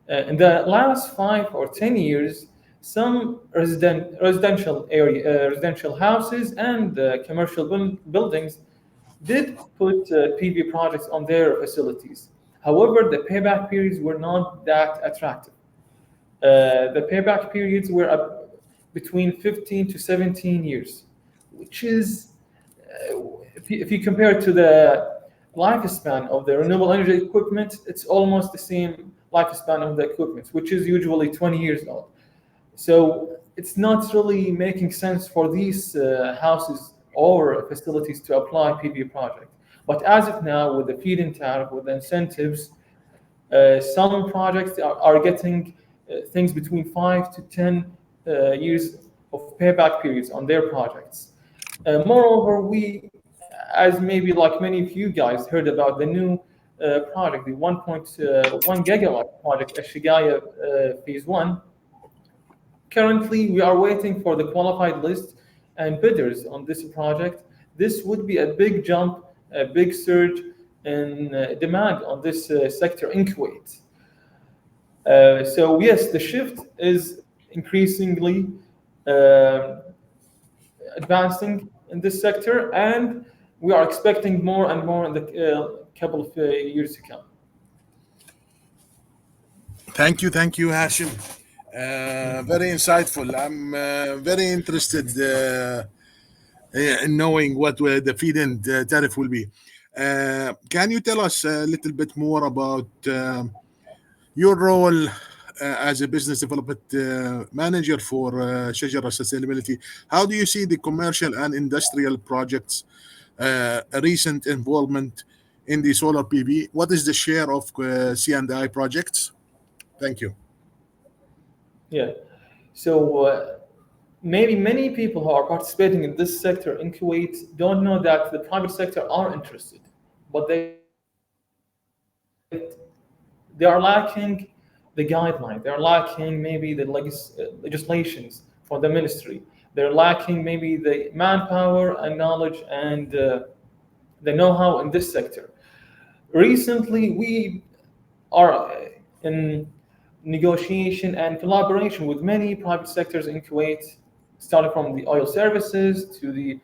In the last 5 or 10 years, some residential houses and commercial buildings did put PV projects on their facilities. However, the payback periods were not that attractive. The payback periods were between 15 to 17 years, which is, if you compare it to the lifespan of the renewable energy equipment, it's almost the same lifespan of the equipment, which is usually 20 years old. So it's not really making sense for these houses or facilities to apply PV project. But as of now, with the feed-in tariff, with the incentives, some projects are getting things between 5 to 10 years of payback periods on their projects. Moreover, we, as maybe like many of you guys heard about the new project, the 1.1 gigawatt project, Ashigaya Phase 1. Currently, we are waiting for the qualified list and bidders on this project. This would be a big jump, a big surge in demand on this sector in Kuwait. So yes, the shift is increasingly uh, advancing in this sector, and we are expecting more and more in the couple of years to come. Thank you, Hashim. Very insightful. I'm very interested in knowing what the feed-in tariff will be. Can you tell us a little bit more about your role as a business development manager for Shajara Sustainability? How do you see the commercial and industrial projects, recent involvement in the solar PV? What is the share of C&I projects? Thank you. Yeah. So maybe many people who are participating in this sector in Kuwait don't know that the private sector are interested, but they are lacking the guideline. They're lacking maybe the legislations for the ministry. They're lacking maybe the manpower and knowledge and the know-how in this sector. Recently, we are in negotiation and collaboration with many private sectors in Kuwait, starting from the oil services to the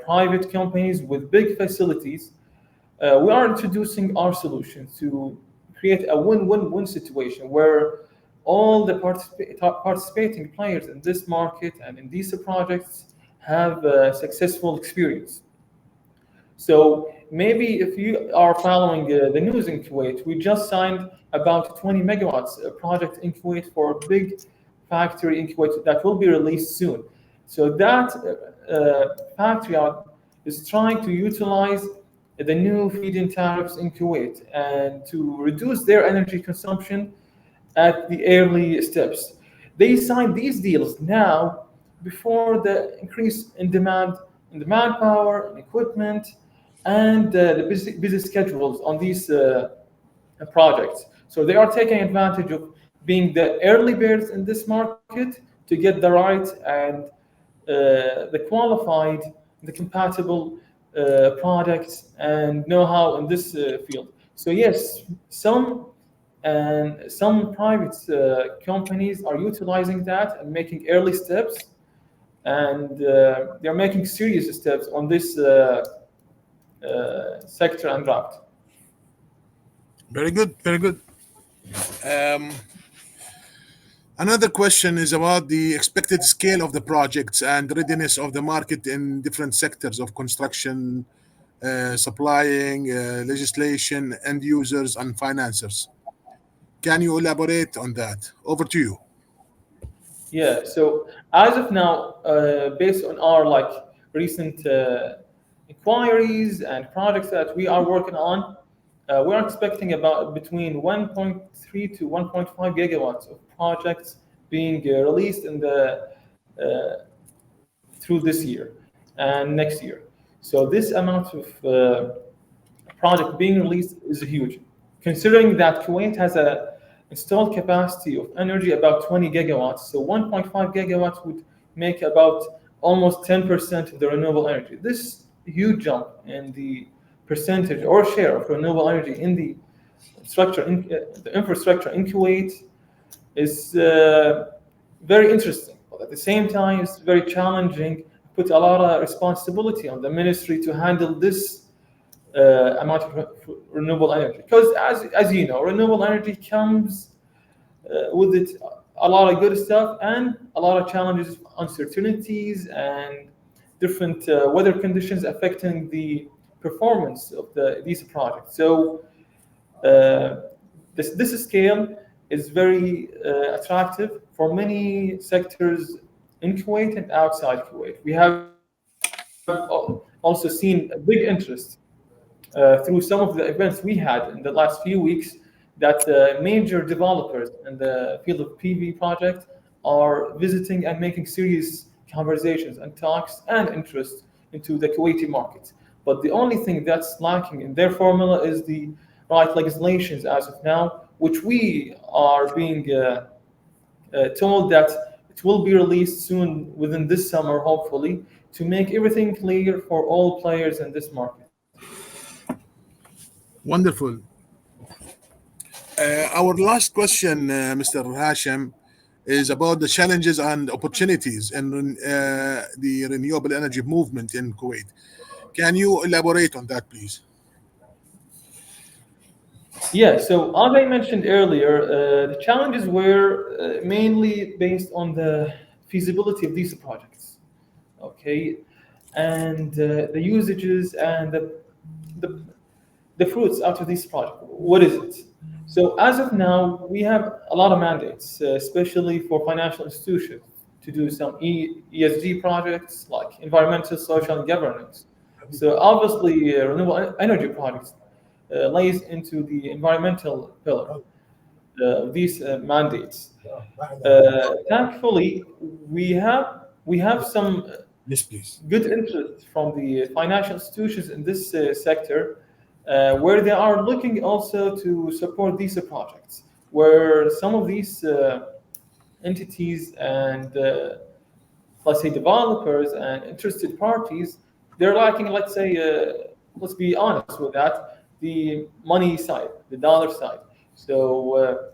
private companies with big facilities. We are introducing our solutions to create a win-win-win situation where all the participating players in this market and in these projects have successful experience. So maybe if you are following the news in Kuwait, we just signed about 20 megawatts project in Kuwait for a big factory in Kuwait that will be released soon. So that factory is trying to utilize the new feed-in tariffs in Kuwait and to reduce their energy consumption at the early steps. They signed these deals now before the increase in demand in the manpower, and equipment, and the busy schedules on these projects. So they are taking advantage of being the early birds in this market to get the right and the qualified, the compatible products and know-how in this field. So yes, some private companies are utilizing that and making early steps, and they're making serious steps on this sector and route. Very good, very good. Um, Another question is about the expected scale of the projects and readiness of the market in different sectors of construction, supplying, legislation, end users, and financiers. Can you elaborate on that? Over to you. Yeah. So as of now, based on our like recent inquiries and projects that we are working on, we are expecting about between 1.3 to 1.5 gigawatts of projects being released in the through this year and next year. So this amount of project being released is huge, considering that Kuwait has a installed capacity of energy about 20 gigawatts. So 1.5 gigawatts would make about almost 10% of the renewable energy. This huge jump in the percentage or share of renewable energy in the the infrastructure in Kuwait is very interesting. But at the same time, it's very challenging. Put a lot of responsibility on the ministry to handle this amount of renewable energy. Because as you know, renewable energy comes with it a lot of good stuff and a lot of challenges, uncertainties, and different weather conditions affecting the performance of these projects. So uh, this scale is very attractive for many sectors in Kuwait and outside Kuwait. We have also seen a big interest through some of the events we had in the last few weeks that major developers in the field of PV project are visiting and making serious conversations and talks and interest into the Kuwaiti market. But the only thing that's lacking in their formula is the right legislations as of now, which we are being told that it will be released soon within this summer, hopefully, to make everything clear for all players in this market. Wonderful. Our last question, Mr. Hashim, is about the challenges and opportunities in the renewable energy movement in Kuwait. Can you elaborate on that, please? Yeah, so as I mentioned earlier, the challenges were mainly based on the feasibility of these projects, okay, and the usages and the, the fruits out of this project. What is it? So as of now, we have a lot of mandates, especially for financial institutions, to do some ESG projects like environmental, social, and governance. So obviously, renewable energy projects lays into the environmental pillar of these mandates. Thankfully, we have some Yes, please. good interest from the financial institutions in this sector, where they are looking also to support these projects, where some of these entities and let's say developers and interested parties, they're lacking, let's say, let's be honest with that, the money side, the dollar side. So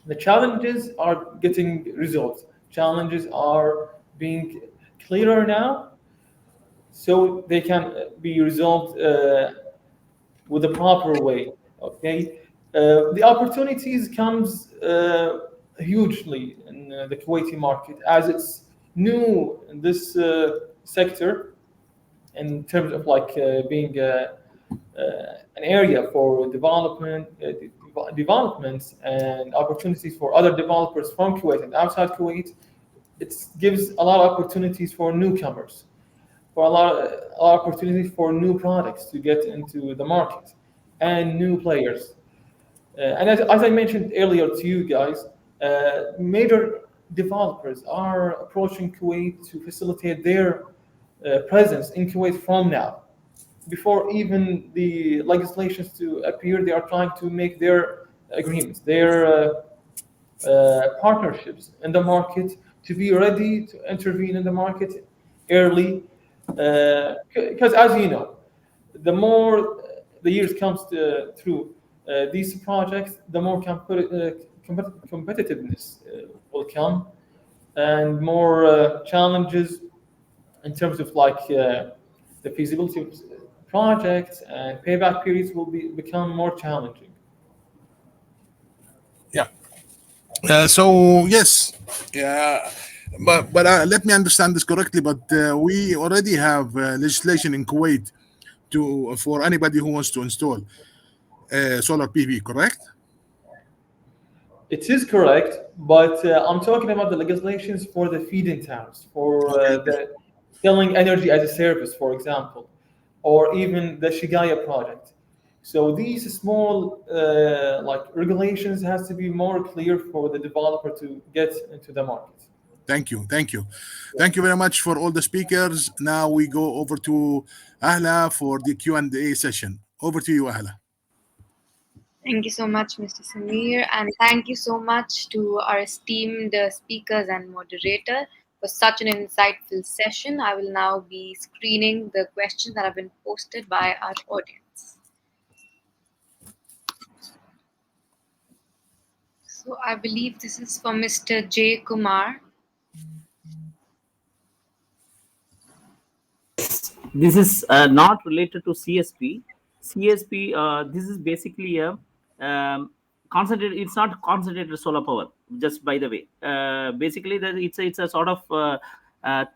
the challenges are getting resolved. Challenges are being clearer now, so they can be resolved with a proper way. Okay, the opportunities comes hugely in the Kuwaiti market as it's new in this sector in terms of like being an area for developments and opportunities for other developers from Kuwait and outside Kuwait. It gives a lot of opportunities for newcomers, for a lot of opportunities for new products to get into the market and new players. And as I mentioned earlier to you guys, major developers are approaching Kuwait to facilitate their presence in Kuwait from now. Before even the legislations to appear, they are trying to make their agreements, their partnerships in the market to be ready to intervene in the market early. Because as you know, the more the years comes through these projects, the more competitiveness will come, and more challenges in terms of like the feasibility of projects and payback periods will become more challenging. Yeah. So yes, yeah, but let me understand this correctly. But we already have legislation in Kuwait to for anybody who wants to install solar PV, correct? It is correct, but I'm talking about the legislations for the feed-in tariffs, for Okay. the selling energy as a service, for example, or even the Shigaya project. So these small like regulations has to be more clear for the developer to get into the market. Thank you, thank you, thank you very much for all the speakers. Now we go over to Ahla for the Q&A session. Over to you, Ahla. Thank you so much, Mr. Samir, and thank you so much to our esteemed speakers and moderator for such an insightful session. I will now be screening the questions that have been posted by our audience. So I believe this is for Mr. J. Kumar. This is not related to CSP. CSP, this is basically a concentrated. It's not concentrated solar power. Just by the way, basically, it's a sort of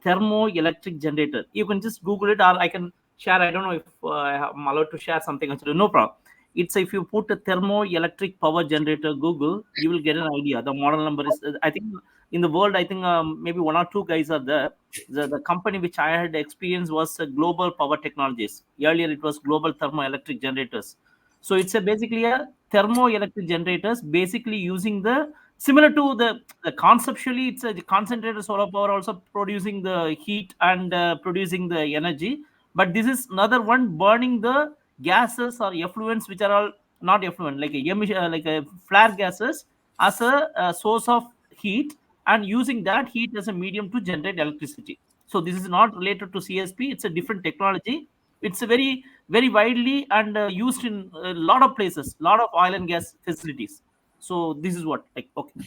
thermoelectric generator. You can just Google it, or I can share. I don't know if I'm allowed to share something. Actually, no problem. It's if you put a thermoelectric power generator Google, you will get an idea. The model number is I think in the world I think maybe one or two guys are there. The company which I had experience was Global Power Technologies. Earlier it was Global Thermoelectric Generators. So it's a basically a thermoelectric generators, basically using the similar to the conceptually it's a concentrated solar power also producing the heat and producing the energy, but this is another one burning the gases or effluents which are all not effluent like a like a flare gases as a, source of heat, and using that heat as a medium to generate electricity. So this is not related to CSP, it's a different technology. It's a very widely and used in a lot of places, lot of oil and gas facilities. So this is what like okay.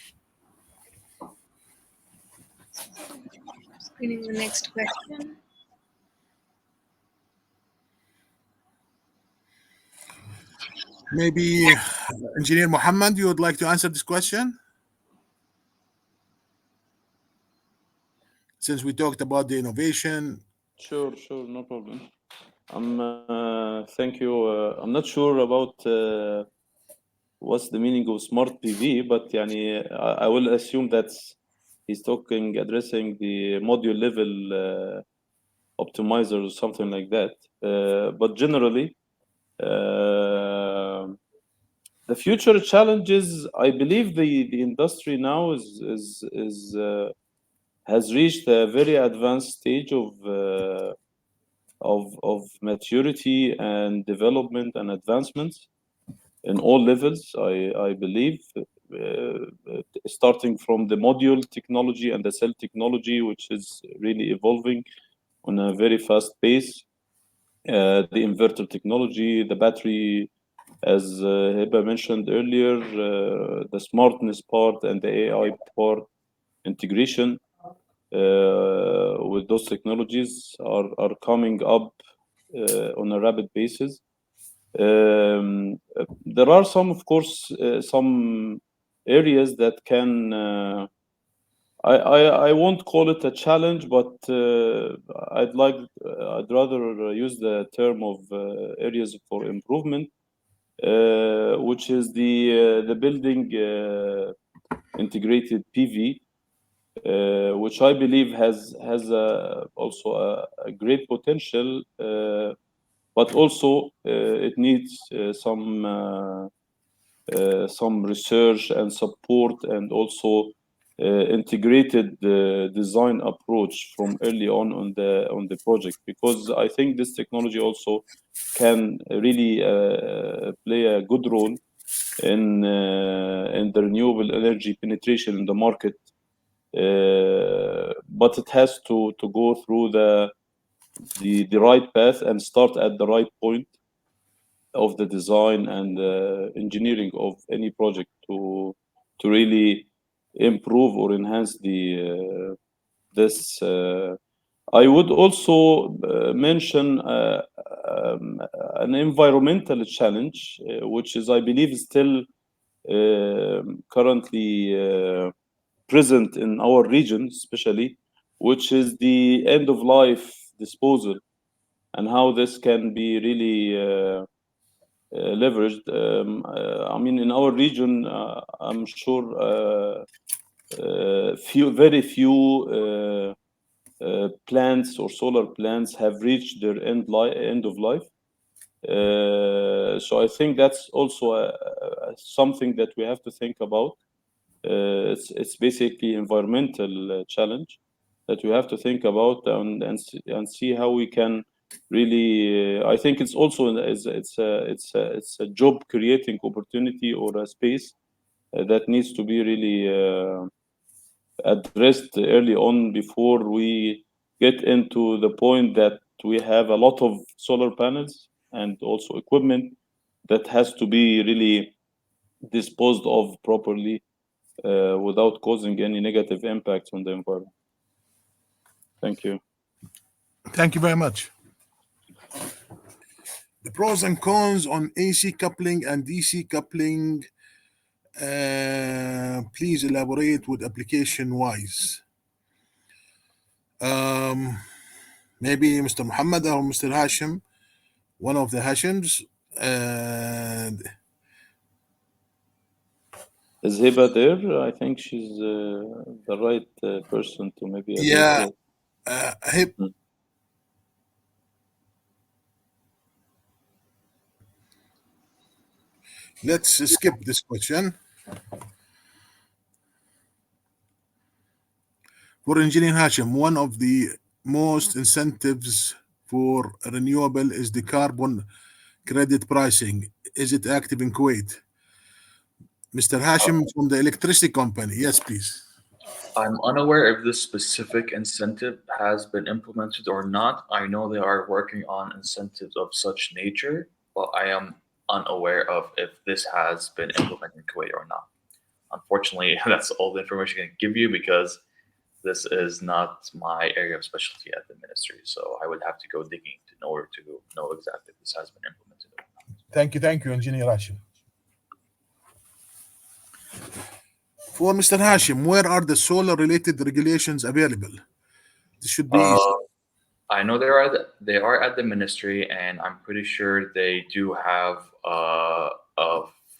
Screening the next question. Maybe Engineer Muhammad, you would like to answer this question? Since we talked about the innovation. Sure, sure, no problem. Thank you. I'm not sure about what's the meaning of smart PV, but يعني, I will assume that he's addressing the module level optimizer or something like that. But generally, the future challenges, I believe the industry now has reached a very advanced stage of maturity and development and advancements in all levels. I believe, starting from the module technology and the cell technology, which is really evolving on a very fast pace. The inverter technology, the battery, as Heba mentioned earlier, the smartness part and the AI part integration with those technologies are coming up on a rapid basis. There are some, of course, some areas that can. I won't call it a challenge, but I'd rather use the term of areas for improvement, which is the building integrated PV, which I believe has also a great potential, but also it needs some research and support, and also integrated design approach from early on the project, because I think this technology also can really play a good role in the renewable energy penetration in the market, but it has to go through the right path and start at the right point of the design and engineering of any project to really improve or enhance this. I would also mention an environmental challenge, which is, I believe, still currently present in our region, especially, which is the end of life disposal, and how this can be really leveraged. I mean, in our region, I'm sure very few plants or solar plants have reached their end of life. So I think that's also something that we have to think about. It's basically environmental challenge that we have to think about and see how we can really. I think it's also it's a job creating opportunity or a space that needs to be really addressed early on before we get into the point that we have a lot of solar panels and also equipment that has to be really disposed of properly without causing any negative impacts on the environment. Thank you. Thank you very much. The pros and cons on AC coupling and DC coupling. Please elaborate with application wise. Maybe Mr. Muhammad or Mr. Hashim, one of the Hashims. And Is Hiba there? I think she's the right person to maybe address yeah, that. Hip, Mm. let's skip this question. For Engineer Hashim, one of the most incentives for renewable is the carbon credit pricing. Is it active in Kuwait? Mr. Hashim from the electricity company. Yes, please. I'm unaware if this specific incentive has been implemented or not. I know they are working on incentives of such nature, but I am unaware of if this has been implemented in Kuwait or not. Unfortunately, that's all the information I can give you because this is not my area of specialty at the ministry. So I would have to go digging in order to know exactly if this has been implemented or not. Thank you, Engineer Hashim. For Mr. Hashim, where are the solar related regulations available? This should be Uh, easy. I know they are at the ministry, and I'm pretty sure they do have a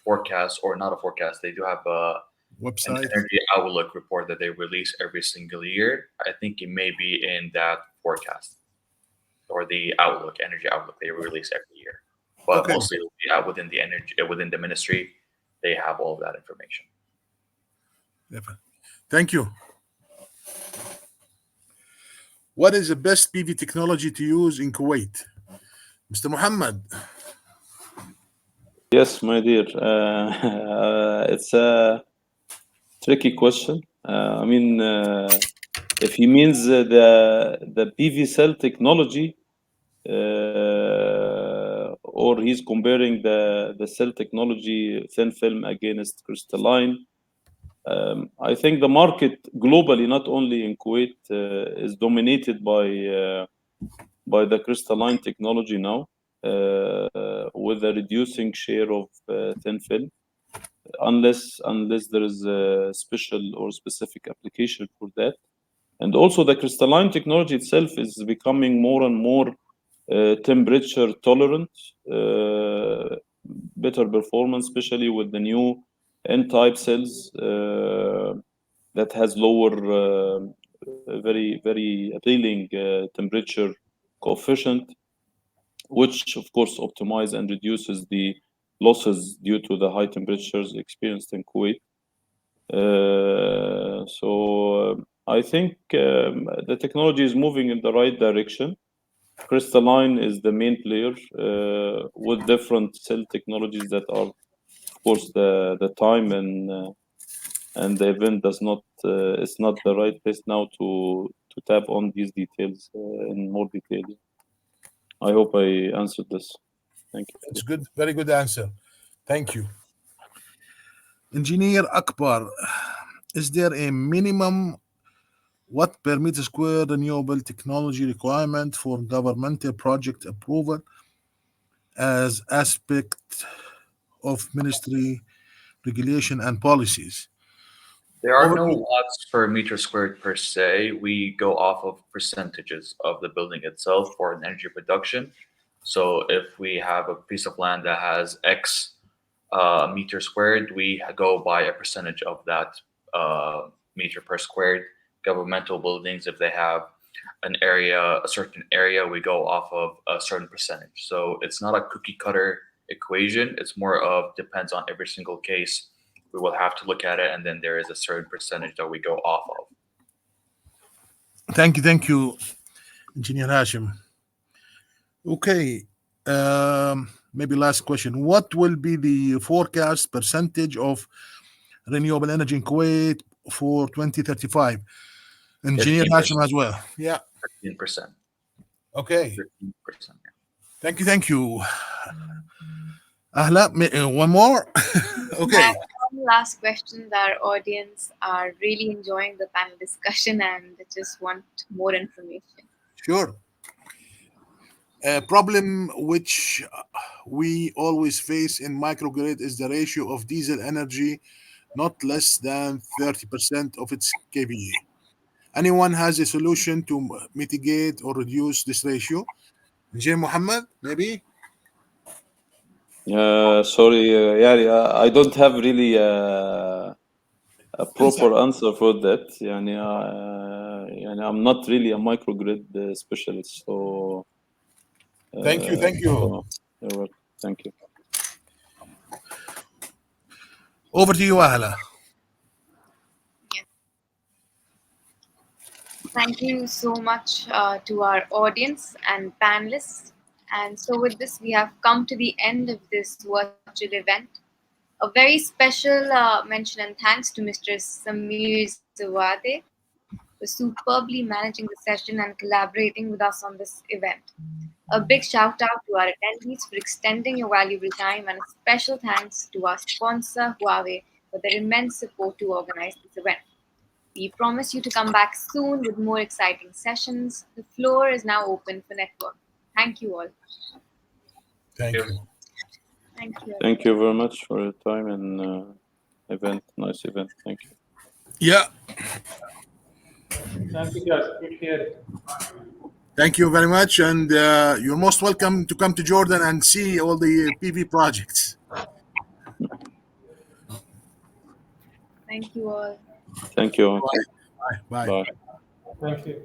forecast, or not a forecast. They do have an Website. energy outlook report that they release every single year. I think it may be in that forecast or the outlook, energy outlook they release every year. But Okay. mostly within the energy within the ministry, they have all of that information. Thank you. What is the best PV technology to use in Kuwait? Mr. Muhammad. Yes, my dear. It's a tricky question. I mean, if he means the PV cell technology, or he's comparing the cell technology thin film against crystalline. I think the market globally, not only in Kuwait, is dominated by the crystalline technology now, with a reducing share of thin film, unless there is a special or specific application for that. And also the crystalline technology itself is becoming more and more temperature tolerant, better performance, especially with the new N-type cells that has lower, very appealing temperature coefficient, which of course optimize and reduces the losses due to the high temperatures experienced in Kuwait. So I think the technology is moving in the right direction. Crystalline is the main player, with different cell technologies that are, of course, the time and the event does not it's not the right place now to tap on these details in more detail. I hope I answered this. Thank you. It's good, very good answer. Thank you. Engineer Akbar, is there a minimum watt per meter square renewable technology requirement for governmental project approval as aspect of ministry regulation and policies? There are Over no to watts per meter squared per se. We go off of percentages of the building itself for an energy production. So if we have a piece of land that has X meter squared, we go by a percentage of that meter per squared. Governmental buildings, if they have a certain area, we go off of a certain percentage. So it's not a cookie cutter equation. It's more of depends on every single case. We will have to look at it, and then there is a certain percentage that we go off of. thank you, Engineer Hashim. Okay, maybe last question. What will be the forecast percentage of renewable energy in Kuwait for 2035? Engineer 15%. Hashim as well. Yeah. 15%. Okay. 15%. Thank you. Ahla, one more. Okay. And one last question. Our audience are really enjoying the panel discussion and they just want more information. Sure. A problem which we always face in microgrid is the ratio of diesel energy not less than 30% of its KVA. Anyone has a solution to mitigate or reduce this ratio? J. Muhammad, maybe? Sorry, يعني, I don't have really a Answer. proper answer for that. يعني, يعني I'm not really a microgrid specialist, so Thank you. Thank you. so you're welcome. Thank you. Over to you, Ahala. Thank you so much to our audience and panelists. And so, with this, we have come to the end of this virtual event. A very special mention and thanks to Mr. Samir Zawade for superbly managing the session and collaborating with us on this event. A big shout out to our attendees for extending your valuable time, and a special thanks to our sponsor, Huawei, for their immense support to organize this event. We promise you to come back soon with more exciting sessions. The floor is now open for network. Thank you all. Thank you. Thank you. Thank you very much for your time and event. Nice event. Thank you. Yeah. Thank you, guys. Appreciate it. Thank you very much. And you're most welcome to come to Jordan and see all the PV projects. Thank you all. Thank you. Bye. Bye. Bye. Thank you.